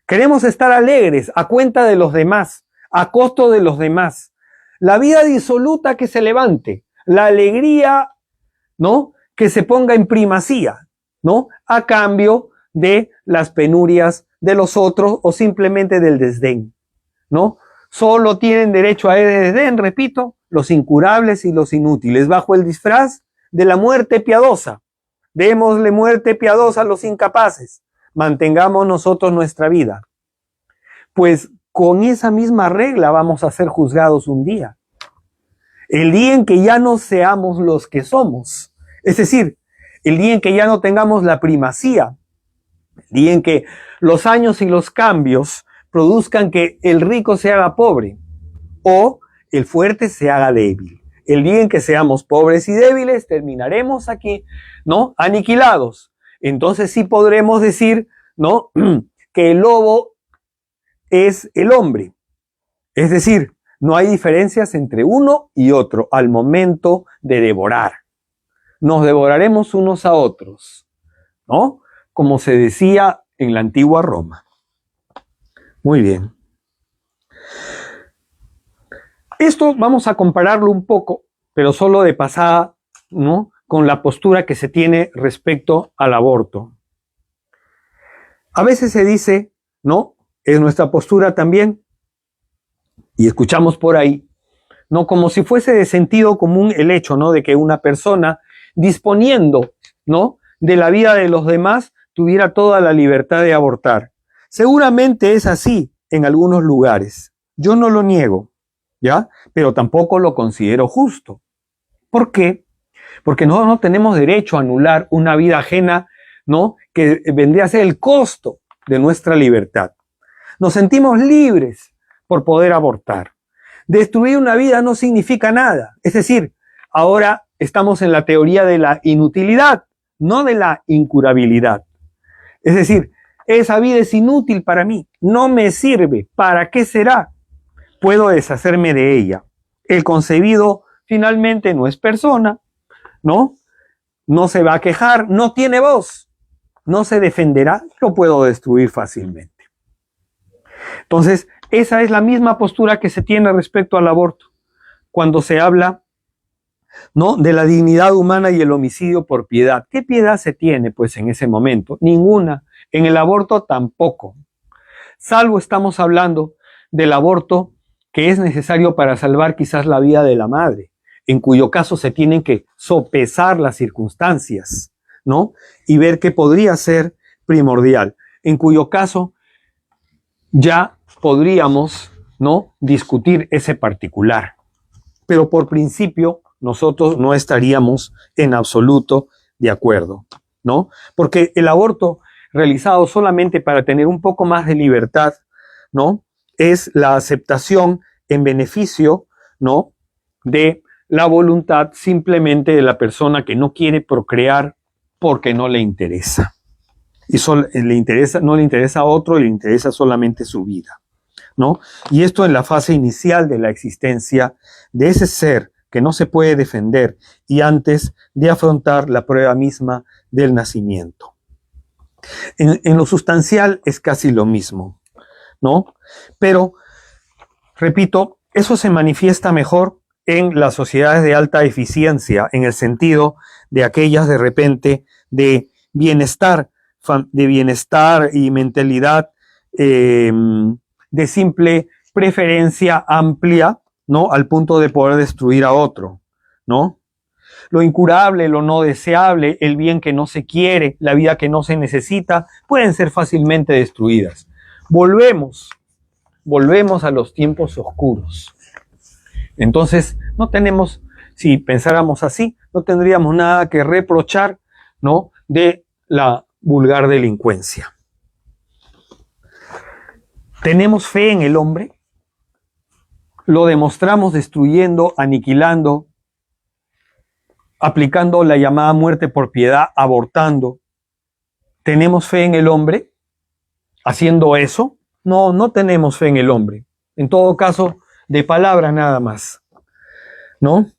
Queremos estar alegres a cuenta de los demás, a costo de los demás. La vida disoluta que se levante, la alegría, ¿no?, que se ponga en primacía, ¿no?, a cambio de las penurias de los otros o simplemente del desdén, ¿no? Solo tienen derecho a ese desdén, repito, los incurables y los inútiles, bajo el disfraz de la muerte piadosa. Démosle muerte piadosa a los incapaces. Mantengamos nosotros nuestra vida. Pues con esa misma regla vamos a ser juzgados un día. El día en que ya no seamos los que somos. Es decir, el día en que ya no tengamos la primacía. El día en que los años y los cambios produzcan que el rico se haga pobre o el fuerte se haga débil. El día en que seamos pobres y débiles terminaremos aquí, ¿no? Aniquilados. Entonces sí podremos decir, ¿no? Que el lobo es el hombre. Es decir, no hay diferencias entre uno y otro al momento de devorar. Nos devoraremos unos a otros, ¿no? Como se decía en la antigua Roma. Muy bien. Esto vamos a compararlo un poco, pero solo de pasada, ¿no? Con la postura que se tiene respecto al aborto. A veces se dice, ¿no? Es nuestra postura también, y escuchamos por ahí, ¿no? Como si fuese de sentido común el hecho, ¿no? De que una persona disponiendo, ¿no? De la vida de los demás tuviera toda la libertad de abortar. Seguramente es así en algunos lugares. Yo no lo niego, ¿ya? Pero tampoco lo considero justo. ¿Por qué? Porque no tenemos derecho a anular una vida ajena, ¿no? Que vendría a ser el costo de nuestra libertad. Nos sentimos libres por poder abortar. Destruir una vida no significa nada. Es decir, ahora estamos en la teoría de la inutilidad, no de la incurabilidad. Es decir, esa vida es inútil para mí, no me sirve, ¿para qué será? Puedo deshacerme de ella. El concebido finalmente no es persona, ¿no? No se va a quejar, no tiene voz, no se defenderá, lo puedo destruir fácilmente. Entonces, esa es la misma postura que se tiene respecto al aborto, cuando se habla, ¿no? De la dignidad humana y el homicidio por piedad. ¿Qué piedad se tiene, pues, en ese momento? Ninguna. En el aborto tampoco. Salvo estamos hablando del aborto que es necesario para salvar quizás la vida de la madre, en cuyo caso se tienen que sopesar las circunstancias, ¿no? Y ver qué podría ser primordial, en cuyo caso ya podríamos, ¿no? Discutir ese particular. Pero por principio nosotros no estaríamos en absoluto de acuerdo, ¿no? Porque el aborto realizado solamente para tener un poco más de libertad, ¿no? Es la aceptación en beneficio, ¿no? De la voluntad simplemente de la persona que no quiere procrear porque no le interesa. Y no le interesa a otro, le interesa solamente su vida, ¿no? Y esto en la fase inicial de la existencia de ese ser que no se puede defender y antes de afrontar la prueba misma del nacimiento. En lo sustancial es casi lo mismo, ¿no? Pero, repito, eso se manifiesta mejor en las sociedades de alta eficiencia, en el sentido de aquellas de repente de bienestar y mentalidad de simple preferencia amplia, ¿no? Al punto de poder destruir a otro, ¿no? Lo incurable, lo no deseable, el bien que no se quiere, la vida que no se necesita, pueden ser fácilmente destruidas. Volvemos a los tiempos oscuros. Entonces, no tenemos, si pensáramos así, no tendríamos nada que reprochar, ¿no? De la vulgar delincuencia. ¿Tenemos fe en el hombre? Lo demostramos destruyendo, aniquilando, aplicando la llamada muerte por piedad, abortando. ¿Tenemos fe en el hombre haciendo eso? No, no tenemos fe en el hombre. En todo caso, de palabra nada más, ¿no?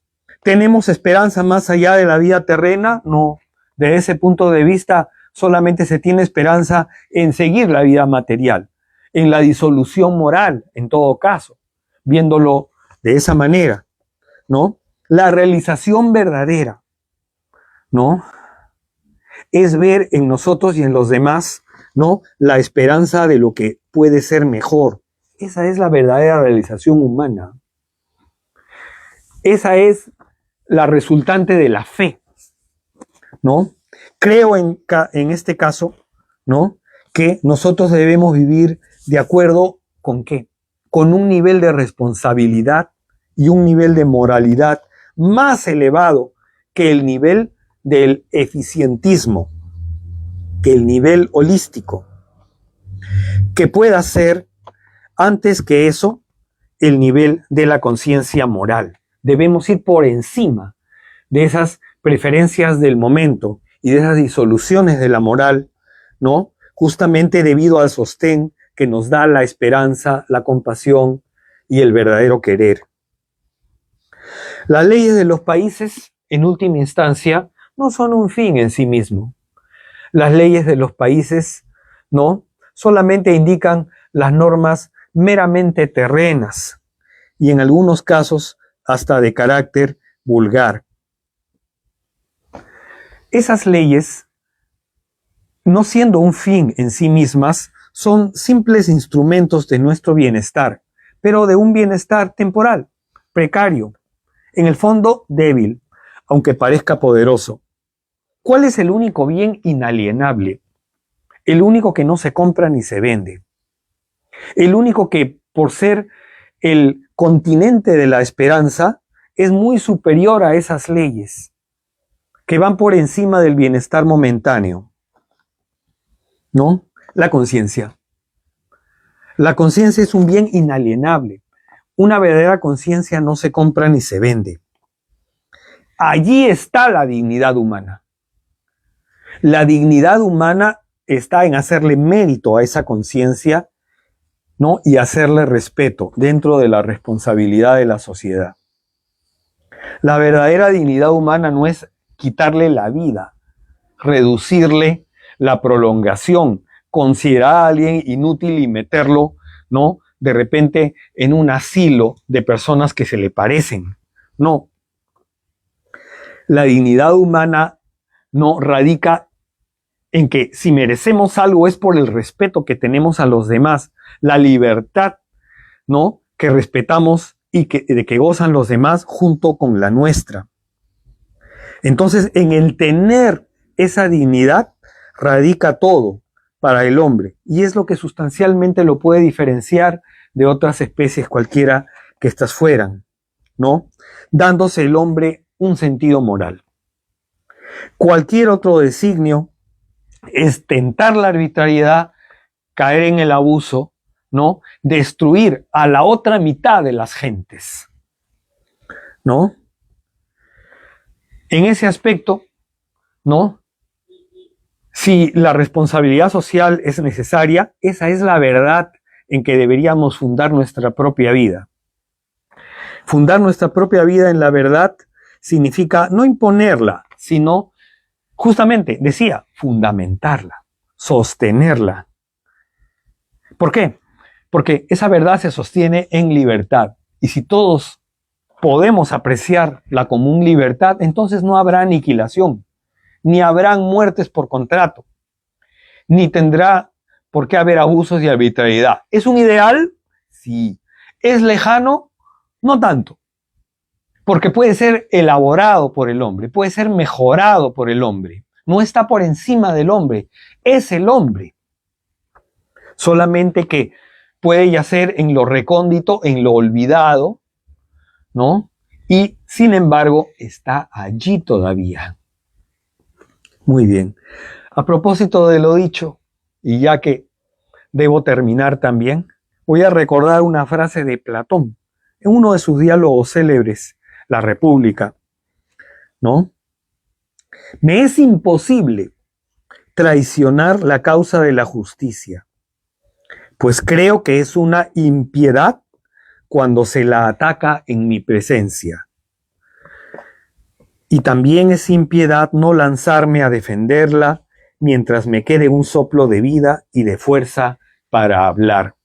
¿Tenemos esperanza más allá de la vida terrena? No. De ese punto de vista, solamente se tiene esperanza en seguir la vida material, en la disolución moral, en todo caso, viéndolo de esa manera, ¿no? La realización verdadera, ¿no? Es ver en nosotros y en los demás ¿no? La esperanza de lo que puede ser mejor. Esa es la verdadera realización humana. Esa es la resultante de la fe, ¿no? Creo en este caso, ¿no? Que nosotros debemos vivir de acuerdo con ¿qué? Con un nivel de responsabilidad y un nivel de moralidad más elevado que el nivel del eficientismo, que el nivel holístico, que pueda ser antes que eso el nivel de la conciencia moral. Debemos ir por encima de esas preferencias del momento y de esas disoluciones de la moral, ¿no? Justamente debido al sostén que nos da la esperanza, la compasión y el verdadero querer. Las leyes de los países, en última instancia, no son un fin en sí mismo. Las leyes de los países, ¿no? Solamente indican las normas meramente terrenas y en algunos casos hasta de carácter vulgar. Esas leyes, no siendo un fin en sí mismas, son simples instrumentos de nuestro bienestar, pero de un bienestar temporal, precario, en el fondo débil, aunque parezca poderoso. ¿Cuál es el único bien inalienable? El único que no se compra ni se vende. El único que, por ser el continente de la esperanza, es muy superior a esas leyes que van por encima del bienestar momentáneo, ¿no? La conciencia. La conciencia es un bien inalienable. Una verdadera conciencia no se compra ni se vende. Allí está la dignidad humana. La dignidad humana está en hacerle mérito a esa conciencia, ¿no? Y hacerle respeto dentro de la responsabilidad de la sociedad. La verdadera dignidad humana no es quitarle la vida, reducirle la prolongación, considerar a alguien inútil y meterlo, ¿no? De repente en un asilo de personas que se le parecen. No. La dignidad humana no radica en que si merecemos algo es por el respeto que tenemos a los demás, la libertad, ¿no? Que respetamos y de que gozan los demás junto con la nuestra. Entonces, en el tener esa dignidad radica todo para el hombre y es lo que sustancialmente lo puede diferenciar de otras especies cualquiera que éstas fueran, ¿no? Dándose el hombre un sentido moral. Cualquier otro designio es tentar la arbitrariedad, caer en el abuso, ¿no? Destruir a la otra mitad de las gentes, ¿no? En ese aspecto, ¿no? Si la responsabilidad social es necesaria, esa es la verdad en que deberíamos fundar nuestra propia vida. Fundar nuestra propia vida en la verdad significa no imponerla, sino justamente, decía, fundamentarla, sostenerla. ¿Por qué? Porque esa verdad se sostiene en libertad. Y si todos podemos apreciar la común libertad, entonces no habrá aniquilación, ni habrán muertes por contrato, ni tendrá por qué haber abusos y arbitrariedad. ¿Es un ideal? Sí. ¿Es lejano? No tanto. Porque puede ser elaborado por el hombre, puede ser mejorado por el hombre. No está por encima del hombre, es el hombre. Solamente que puede yacer en lo recóndito, en lo olvidado, ¿no? Y sin embargo está allí todavía. Muy bien. A propósito de lo dicho, y ya que debo terminar también, voy a recordar una frase de Platón en uno de sus diálogos célebres, La República, ¿no? Me es imposible traicionar la causa de la justicia, pues creo que es una impiedad cuando se la ataca en mi presencia. Y también es impiedad no lanzarme a defenderla mientras me quede un soplo de vida y de fuerza para hablar.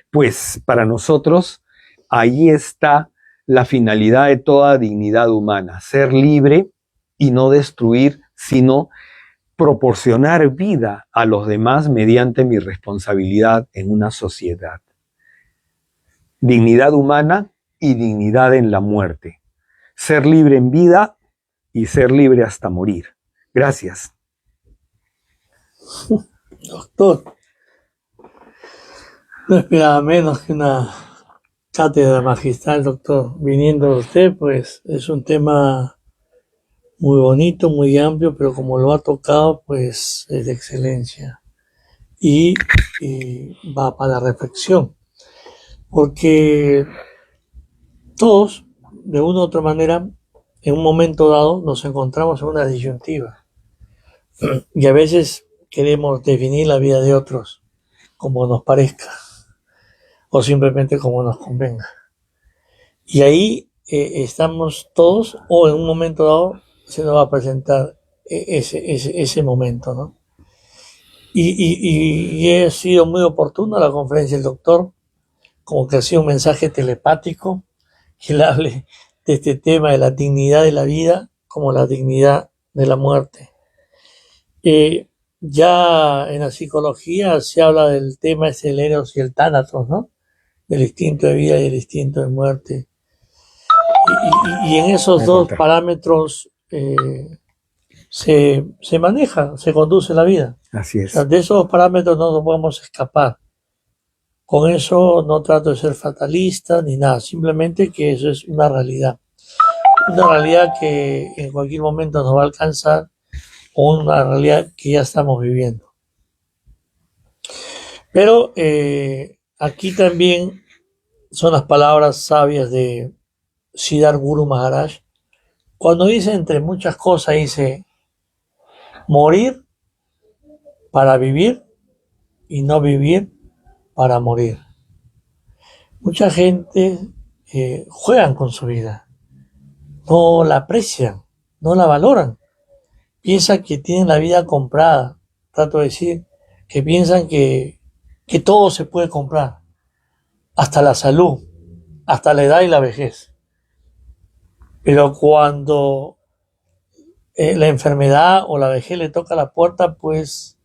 Pues para nosotros ahí está la finalidad de toda dignidad humana, ser libre y no destruir, sino proporcionar vida a los demás mediante mi responsabilidad en una sociedad. Dignidad humana y dignidad en la muerte. Ser libre en vida y ser libre hasta morir. Gracias. Doctor, no esperaba menos que una cátedra magistral, doctor. Viniendo de usted, pues es un tema muy bonito, muy amplio, pero como lo ha tocado, pues es de excelencia. Y va para la reflexión. Porque todos, de una u otra manera, en un momento dado, nos encontramos en una disyuntiva. Y a veces queremos definir la vida de otros como nos parezca o simplemente como nos convenga. Y ahí estamos todos, o en un momento dado se nos va a presentar ese momento, ¿no? Y he sido muy oportuno la conferencia del doctor, como que ha sido un mensaje telepático, que él hable de este tema de la dignidad de la vida como la dignidad de la muerte. Ya en la psicología se habla del tema del Eros y el Tánatos, ¿no? Del instinto de vida y el instinto de muerte. Y en esos dos parámetros se maneja, se conduce la vida. Así es. O sea, de esos parámetros no nos podemos escapar. Con eso no trato de ser fatalista ni nada, simplemente que eso es una realidad. Una realidad que en cualquier momento nos va a alcanzar, o una realidad que ya estamos viviendo. Pero aquí también son las palabras sabias de Siddhar Guru Maharaj. Cuando dice, entre muchas cosas, dice, morir para vivir y no vivir para morir. Mucha gente juegan con su vida, no la aprecian, no la valoran. Piensan que tienen la vida comprada. Trato de decir que piensan que todo se puede comprar, hasta la salud, hasta la edad y la vejez. Pero cuando la enfermedad o la vejez le toca la puerta, pues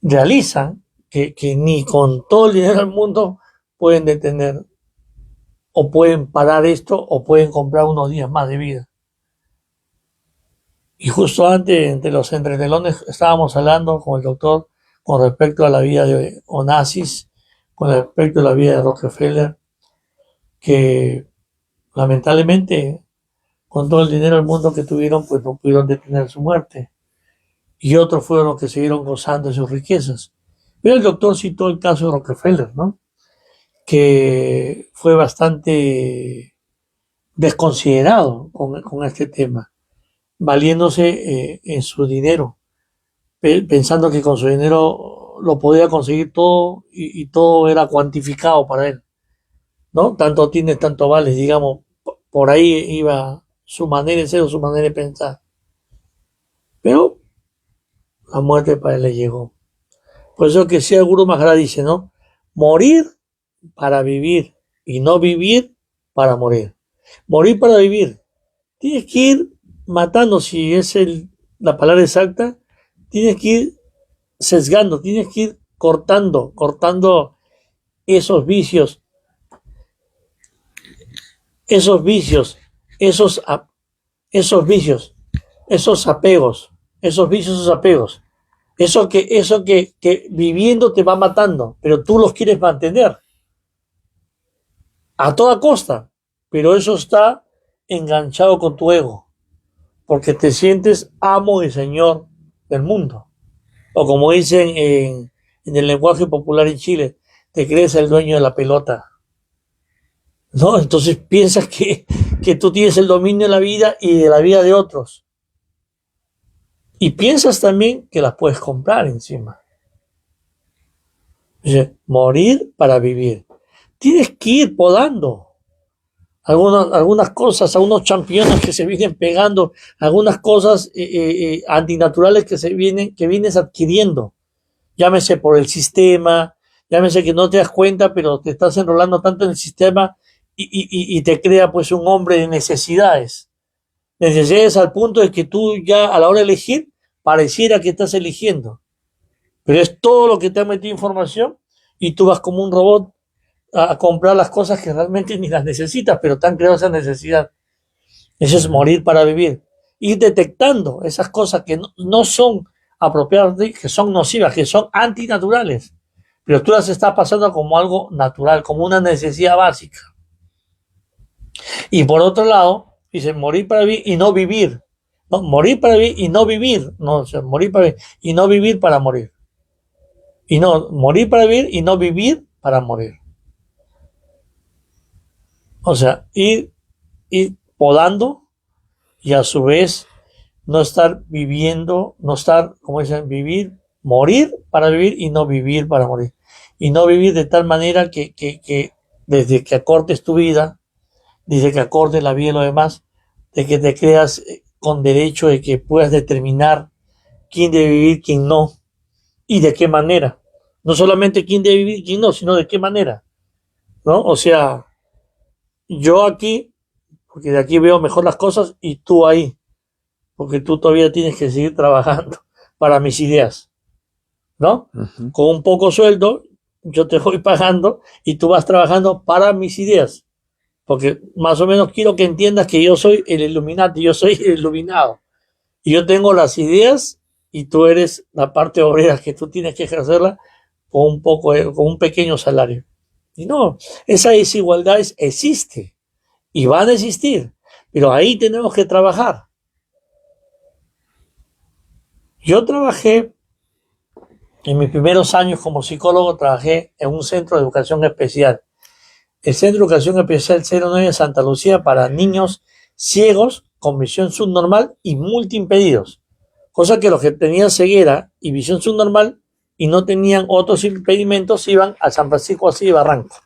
realizan que ni con todo el dinero del mundo pueden detener o pueden parar esto o pueden comprar unos días más de vida. Y justo antes, entre los entretelones, estábamos hablando con el doctor con respecto a la vida de Onassis, con respecto a la vida de Rockefeller, que lamentablemente con todo el dinero del mundo que tuvieron, pues no pudieron detener su muerte. Y otros fueron los que siguieron gozando de sus riquezas. Pero el doctor citó el caso de Rockefeller, ¿no? Que fue bastante desconsiderado con este tema, valiéndose en su dinero, pensando que con su dinero lo podía conseguir todo y todo era cuantificado para él, ¿no? Tanto tienes, tanto vales, digamos, por ahí iba su manera de ser o su manera de pensar. Pero la muerte para él le llegó. Por eso que si el Guru Maharaj dice, ¿no? Morir para vivir y no vivir para morir. Morir para vivir. Tienes que ir matando, si es la palabra exacta, tienes que ir sesgando, tienes que ir cortando esos vicios, esos vicios, esos vicios, esos apegos, esos vicios, esos apegos. Eso que viviendo te va matando, pero tú los quieres mantener a toda costa, pero eso está enganchado con tu ego, porque te sientes amo y señor del mundo. O como dicen en el lenguaje popular en Chile, te crees el dueño de la pelota, ¿no? Entonces piensas que tú tienes el dominio de la vida y de la vida de otros. Y piensas también que las puedes comprar encima. Dice, morir para vivir. Tienes que ir podando algunas cosas, algunos championes que se vienen pegando, algunas cosas antinaturales que vienes adquiriendo. Llámese por el sistema, llámese que no te das cuenta, pero te estás enrolando tanto en el sistema y te crea pues un hombre de necesidades. Necesidades al punto de que tú ya a la hora de elegir pareciera que estás eligiendo, pero es todo lo que te ha metido información y tú vas como un robot a comprar las cosas que realmente ni las necesitas, pero te han creado esa necesidad. Eso es morir para vivir. Ir detectando esas cosas que no son apropiadas, que son nocivas, que son antinaturales, pero tú las estás pasando como algo natural, como una necesidad básica. Y por otro lado, dice morir para vivir y no vivir. No, morir para vivir y no vivir. No, o sea, morir para vivir y no vivir para morir. Y no, morir para vivir y no vivir para morir. O sea, ir podando y a su vez no estar viviendo, no estar, como dicen, vivir, morir para vivir y no vivir para morir. Y no vivir de tal manera que desde que acortes tu vida, desde que acortes la vida de los demás, de que te creas con derecho de que puedas determinar quién debe vivir, quién no, y de qué manera. No solamente quién debe vivir, quién no, sino de qué manera, ¿no? O sea, yo aquí, porque de aquí veo mejor las cosas, y tú ahí, porque tú todavía tienes que seguir trabajando para mis ideas, ¿no? Ujú. Con un poco sueldo, yo te voy pagando y tú vas trabajando para mis ideas, porque más o menos quiero que entiendas que yo soy el Illuminati, yo soy el iluminado, y yo tengo las ideas y tú eres la parte obrera que tú tienes que ejercerla con un poco, con un pequeño salario. Y no, esa desigualdad existe y van a existir, pero ahí tenemos que trabajar. Yo trabajé en mis primeros años como psicólogo, trabajé en un centro de educación especial. El Centro de Educación Especial 09 de Santa Lucía para niños ciegos con visión subnormal y multiimpedidos. Cosa que los que tenían ceguera y visión subnormal y no tenían otros impedimentos iban a San Francisco así de Barranco.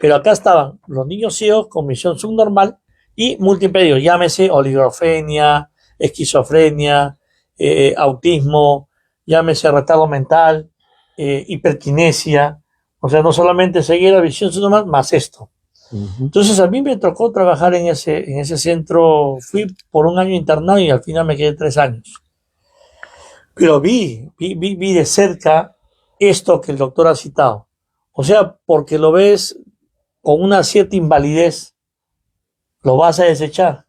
Pero acá estaban los niños ciegos con visión subnormal y multiimpedidos. Llámese oligofrenia, esquizofrenia, autismo, llámese retardo mental, hiperquinesia. O sea, no solamente ceguera, visión subnormal, más esto. Ujú. Entonces a mí me tocó trabajar en ese centro, fui por un año internado y al final me quedé 3 años. Pero vi de cerca esto que el doctor ha citado. O sea, porque lo ves con una cierta invalidez, lo vas a desechar,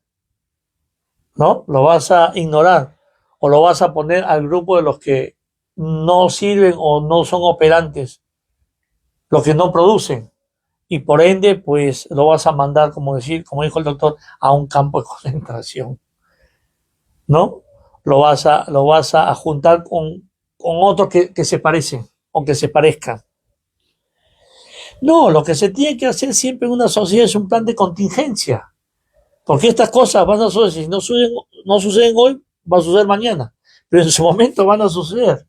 ¿no? Lo vas a ignorar o lo vas a poner al grupo de los que no sirven o no son operantes, los que no producen. Y por ende, pues lo vas a mandar, como dijo el doctor, a un campo de concentración, ¿no? Lo vas a juntar con otros que se parecen o que se parezcan. No, lo que se tiene que hacer siempre en una sociedad es un plan de contingencia, porque estas cosas van a suceder, si no suceden hoy, va a suceder mañana, pero en su momento van a suceder.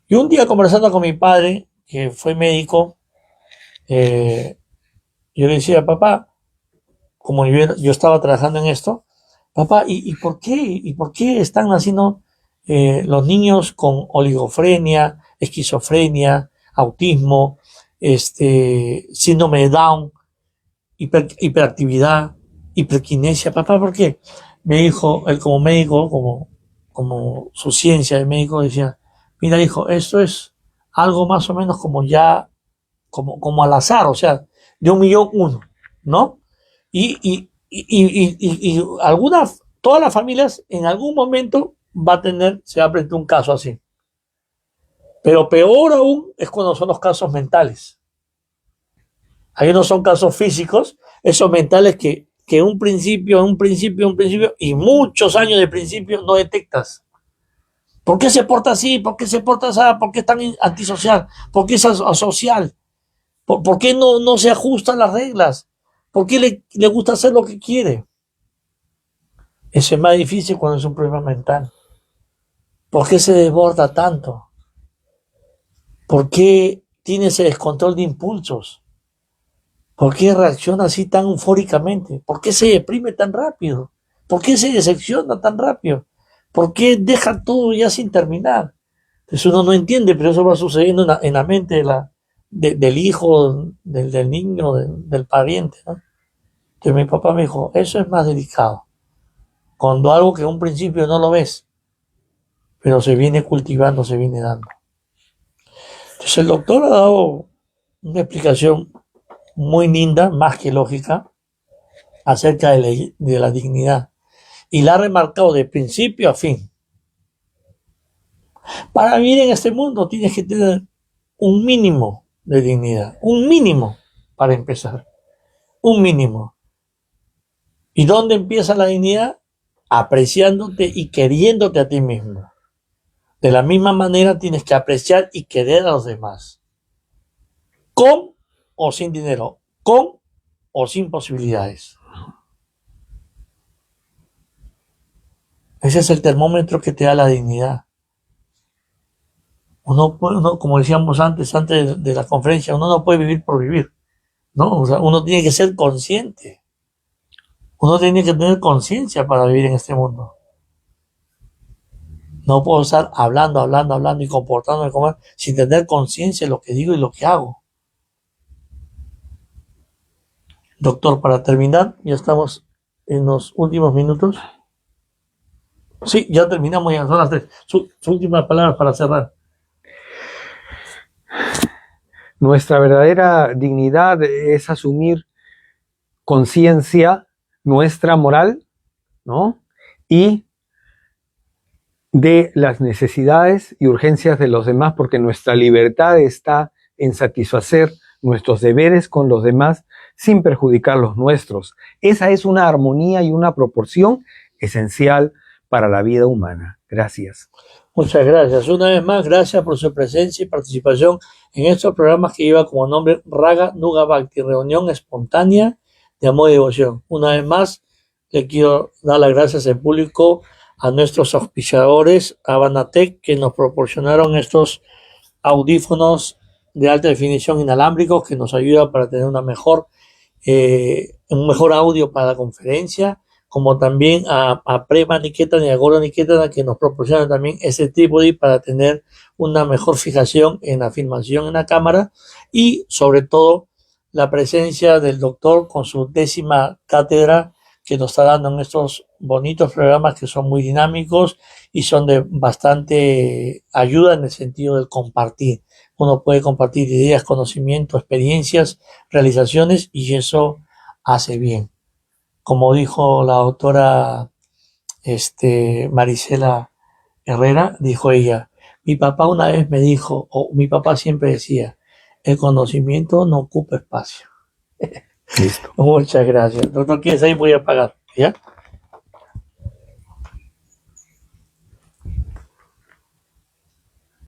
Y un día conversando con mi padre, que fue médico, eh, yo le decía, papá, como yo estaba trabajando en esto, papá, ¿y por qué están naciendo los niños con oligofrenia, esquizofrenia, autismo, síndrome de Down, hiperactividad, hiperquinesia? Papá, ¿por qué? Me dijo, él como médico, como su ciencia de médico, decía, mira, hijo, esto es algo más o menos como al azar, o sea, de 1.000.000 uno, ¿no? Y todas las familias en algún momento se va a presentar un caso así. Pero peor aún es cuando son los casos mentales. Ahí no son casos físicos, esos mentales que un principio, y muchos años de principio no detectas. ¿Por qué se porta así? ¿Por qué se porta así? ¿Por qué es tan antisocial? ¿Por qué es asocial? ¿Por qué no se ajustan las reglas? ¿Por qué le gusta hacer lo que quiere? Eso es más difícil cuando es un problema mental. ¿Por qué se desborda tanto? ¿Por qué tiene ese descontrol de impulsos? ¿Por qué reacciona así tan eufóricamente? ¿Por qué se deprime tan rápido? ¿Por qué se decepciona tan rápido? ¿Por qué deja todo ya sin terminar? Entonces uno no entiende, pero eso va sucediendo en la mente del hijo, del niño, del pariente, ¿no? Entonces mi papá me dijo, eso es más delicado. Cuando algo que en un principio no lo ves, pero se viene cultivando, se viene dando. Entonces el doctor ha dado una explicación muy linda, más que lógica, acerca de la dignidad. Y la ha remarcado de principio a fin. Para vivir en este mundo tienes que tener un mínimo de dignidad, un mínimo para empezar, un mínimo. ¿Y dónde empieza la dignidad? Apreciándote y queriéndote a ti mismo. De la misma manera tienes que apreciar y querer a los demás. Con o sin dinero, con o sin posibilidades. Ese es el termómetro que te da la dignidad. Uno, como decíamos antes de la conferencia, uno no puede vivir por vivir, ¿no? O sea, uno tiene que ser consciente. Uno tiene que tener conciencia para vivir en este mundo. No puedo estar hablando y comportándome como sin tener conciencia de lo que digo y lo que hago. Doctor, para terminar, ya estamos en los últimos minutos. Sí, ya terminamos, ya son las 3. Sus últimas palabras para cerrar. Nuestra verdadera dignidad es asumir conciencia nuestra moral, ¿no? Y de las necesidades y urgencias de los demás, porque nuestra libertad está en satisfacer nuestros deberes con los demás sin perjudicar los nuestros. Esa es una armonía y una proporción esencial para la vida humana. Gracias. Muchas gracias. Una vez más, gracias por su presencia y participación en estos programas que lleva como nombre Raga Nuga Bhakti, reunión espontánea de amor y devoción. Una vez más, le quiero dar las gracias en público a nuestros auspiciadores, a Banatec, que nos proporcionaron estos audífonos de alta definición inalámbricos que nos ayuda para tener un mejor audio para la conferencia, como también a Prema Niketana y a Goro Niketana, que nos proporcionan también ese trípode para tener una mejor fijación en la filmación en la cámara, y sobre todo la presencia del doctor con su 10ª cátedra que nos está dando en estos bonitos programas que son muy dinámicos y son de bastante ayuda en el sentido del compartir. Uno puede compartir ideas, conocimientos, experiencias, realizaciones, y eso hace bien. Como dijo la doctora Marisela Herrera, dijo ella, mi papá una vez me dijo, o mi papá siempre decía, el conocimiento no ocupa espacio. Listo. Muchas gracias. Doctor, ¿quieres ahí? Voy a pagar, ¿ya?